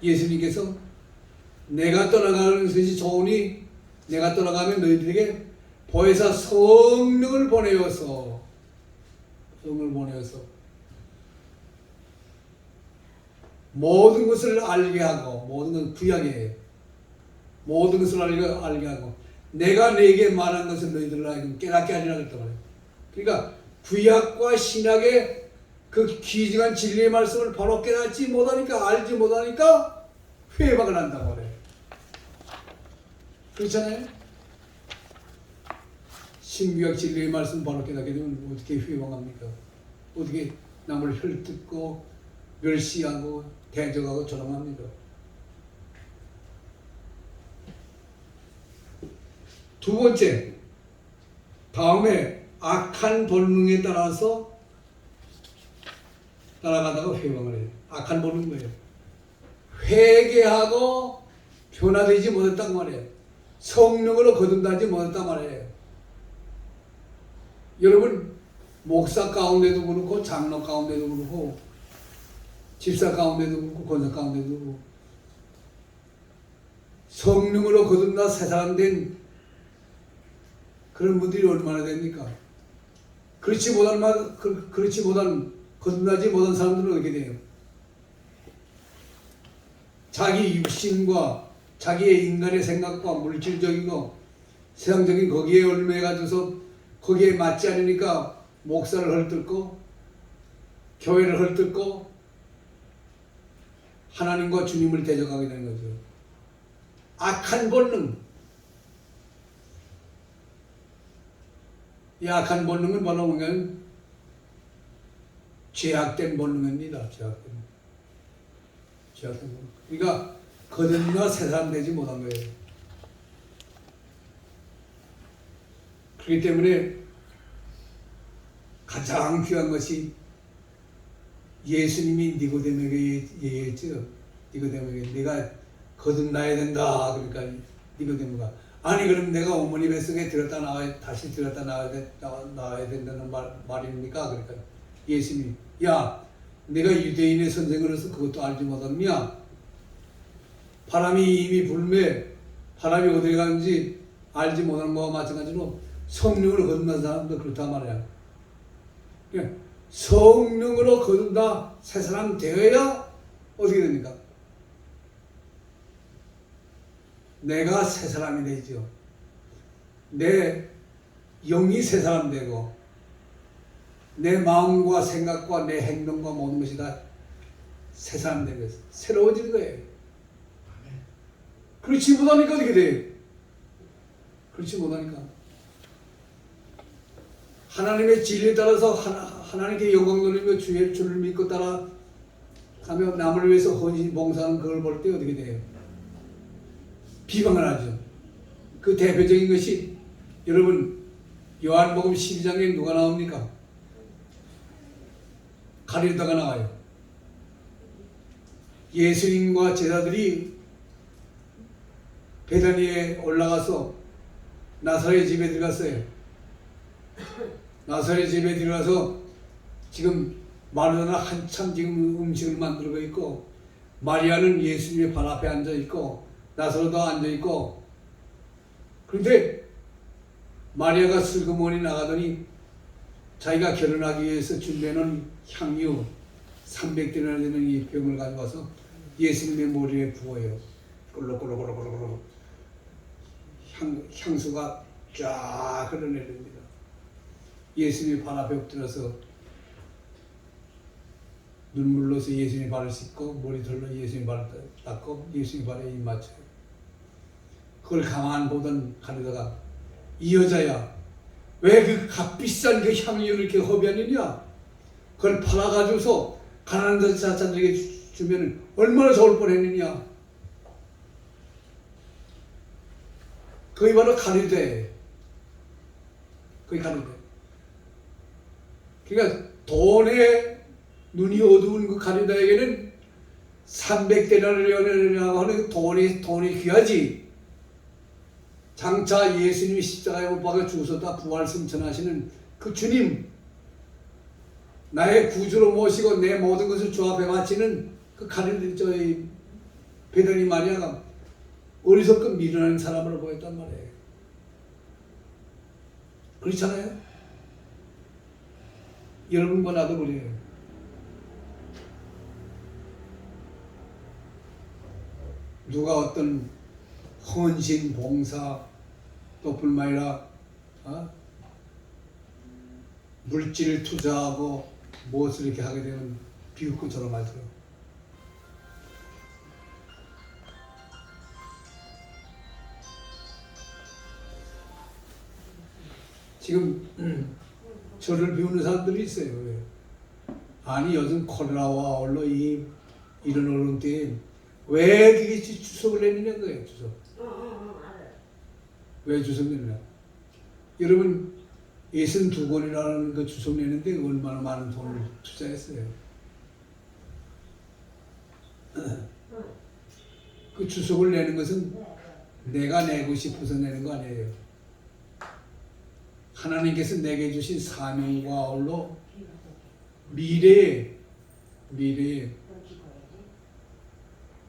예수님께서 내가 떠나가는 것이 좋으니 내가 떠나가면 너희들에게 보혜사 성령을 보내어서 모든 것을 알게 하고, 모든 건 구약이에요. 모든 것을 알게 하고, 내가 너에게 말한 것을 너희들로 하여금 깨닫게 하리라 그랬단 말이에요. 그러니까 구약과 신약의 그 귀중한 진리의 말씀을 바로 깨닫지 못하니까, 알지 못하니까 회방을 한다고 그래요. 그렇잖아요? 신구약 진리의 말씀 바로 깨닫게 되면 어떻게 회방합니까? 어떻게 남을 혈뜯고 멸시하고 대적하고 조롱합니까? 두 번째, 다음에 악한 본능에 따라서 따라가다가 회방을 해요. 악한 본능은 뭐예요? 회개하고 변화되지 못했단 말이에요. 성령으로 거듭나지 못했단 말이에요. 여러분, 목사 가운데도 그렇고 장로 가운데도 그렇고 집사 가운데도 그렇고 권사 가운데도 그렇고 성령으로 거듭나 새 사람 된 그런 분들이 얼마나 됩니까? 그렇지 못한 거듭나지 못한 사람들은 어떻게 돼요? 자기 육신과 자기의 인간의 생각과 물질적인 거, 세상적인 거기에 얽매가져서 거기에 맞지 않으니까 목사를 헐뜯고 교회를 헐뜯고 하나님과 주님을 대적하게 되는 거죠. 악한 본능. 이 악한 본능은 바로 뭐냐면 죄악된 본능입니다. 죄악된 본능. 그러니까 거듭나 새 사람 되지 못한 거예요. 그렇기 때문에 가장 귀한 것이 예수님이 니고데모에게 얘기했죠. 니고데모에게 네가 거듭나야 된다. 그러니까 니고데모가 아니 그럼 내가 어머니 뱃속에 들었다 나와야 다시 들었다 나와야 된다는 말입니까? 그러니까 예수님이 야 내가 유대인의 선생으로서 그것도 알지 못하느냐? 바람이 이미 불매 바람이 어디 가는지 알지 못하는 것과 마찬가지로 성령으로 거듭난 사람도 그렇단 말이야. 그러니까 성령으로 거듭나 새 사람 되어야 어떻게 됩니까? 내가 새 사람이 되죠. 내 영이 새 사람 되고 내 마음과 생각과 내 행동과 모든 것이 다 새 사람 되고 새로워지는 거예요. 그렇지 못하니까 어떻게 돼요? 그렇지 못하니까 하나님의 진리에 따라서 하나님께 영광 돌리며 주를 믿고 따라가며 남을 위해서 헌신 봉사하는 그걸 볼 때 어떻게 돼요? 비방을 하죠. 그 대표적인 것이 여러분 요한복음 12장에 누가 나옵니까? 가리다가 나와요. 예수님과 제자들이 베다니에 올라가서 나사렛 집에 들어갔어요. 나사렛 집에 들어가서 지금 마르다는 한참 지금 음식을 만들고 있고, 마리아는 예수님의 발 앞에 앉아 있고, 나사로도 앉아 있고. 그런데 마리아가 슬그머니 나가더니 자기가 결혼하기 위해서 준비해놓은 향유 300데나리 되는 이 병을 가져와서 예수님의 머리에 부어요. 꿀럭꿀럭꿀럭꿀럭 향수가 쫙 흘러내립니다. 예수님의 발 앞에 엎드려서 눈물로서 예수님의 발을 씻고, 머리 털러 예수님의 발을 닦고 예수님의 발에 입 맞춰요. 그걸 가만 보던 가르다가, 이 여자야, 왜 그 값비싼 그 향유를 이렇게 허비하느냐? 그걸 팔아가지고서 가난한 자들에게 주면 얼마나 좋을 뻔했느냐? 그게 바로 가리대. 그게 가리대. 그러니까 돈에 눈이 어두운 그 가리다에게는 300데나리온이라고 하는 돈이 귀하지. 장차 예수님이 십자가에 못 박아 죽으셨다 부활 승천하시는 그 주님, 나의 구주로 모시고 내 모든 것을 주 앞에 바치는 그 베다니 마리아가 어리석고 미련한 사람으로 보였단 말이에요. 그렇잖아요? 여러분과 나도 그래요. 누가 어떤 헌신, 봉사, 또 뿐만 아니라 물질을 투자하고 무엇을 이렇게 하게 되면 비웃고 저러 말더라고요. 지금 저를 비우는 사람들이 있어요. 왜? 아니 요즘 콜라와 얼로 이런 어려운 때에 왜 그게 주석을 내느냐는 거예요. 주석. 왜 주석 내느냐? 여러분 62권이라는 그 주석 내는데 얼마나 많은 돈을 투자했어요. 그 주석을 내는 것은 내가 내고 싶어서 내는 거 아니에요. 하나님께서 내게 주신 사명과 아울러 미래에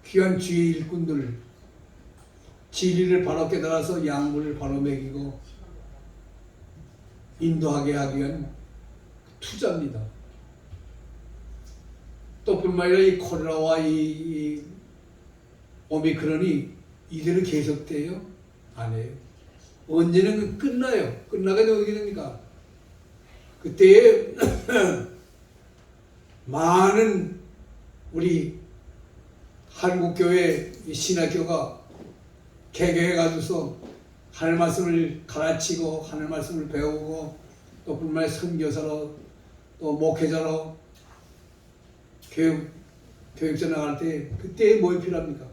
귀한 주의 일꾼들, 진리를 바로 깨달아서 양분을 바로 먹이고 인도하게 하기 위한 투자입니다. 또 뿐만 아니라 이 콜라와 이 오미크론이 이대로 계속돼요? 아니에요. 언제는 끝나요. 끝나게 어떻게 됩니까? 그때에 많은 우리 한국교회 신학교가 개교해가지고서 하늘 말씀을 가르치고 하늘 말씀을 배우고 또 뿐만 아니라 선교사로 또 목회자로 교육자 나갈 때 그때 뭐 필요합니까?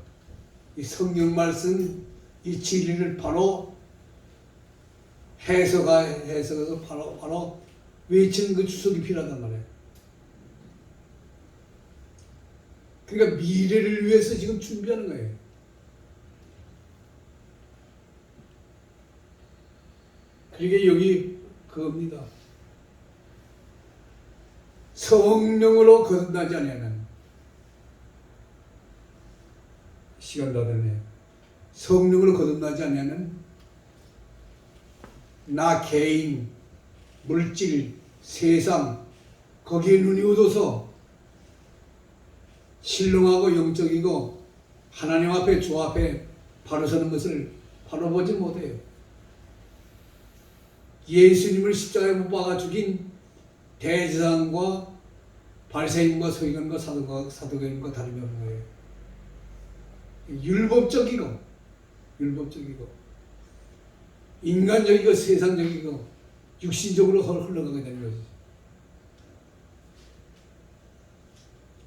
이 성경 말씀 이 진리를 바로 해석해서 바로 외치는 그 주석이 필요하단 말이에요. 그러니까 미래를 위해서 지금 준비하는 거예요. 그러니까 여기 그겁니다. 성령으로 거듭나지 않으면 시간 다 됐네요. 성령으로 거듭나지 않으면 나 개인, 물질, 세상 거기에 눈이 어두워서 신령하고 영적이고 하나님 앞에 주 앞에 바로 서는 것을 바로 보지 못해요. 예수님을 십자가에 못 박아 죽인 대제사장과 바리새인과 서기관과 사두개인과 다름이 없는 거예요. 율법적이고 인간적이고 세상적이고 육신적으로 흘러가게 되는 거죠.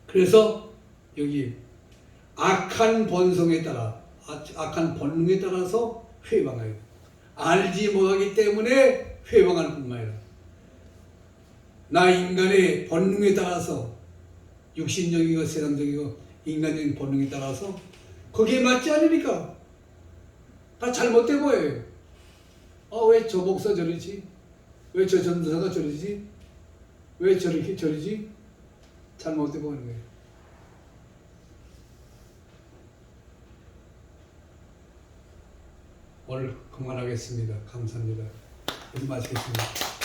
그래서 여기 악한 본성에 따라 악한 본능에 따라서 회방해요. 알지 못하기 때문에 회방하는 뿐만 아니라 나 인간의 본능에 따라서 육신적이고 세상적이고 인간적인 본능에 따라서 거기에 맞지 않으니까 다 잘못돼 보여요. 왜 저 목사 저러지? 왜 저 전도사가 저러지? 왜 저렇게 저러지? 잘못돼 보이는 거예요. 오늘 그만하겠습니다. 감사합니다. 여기 마치겠습니다.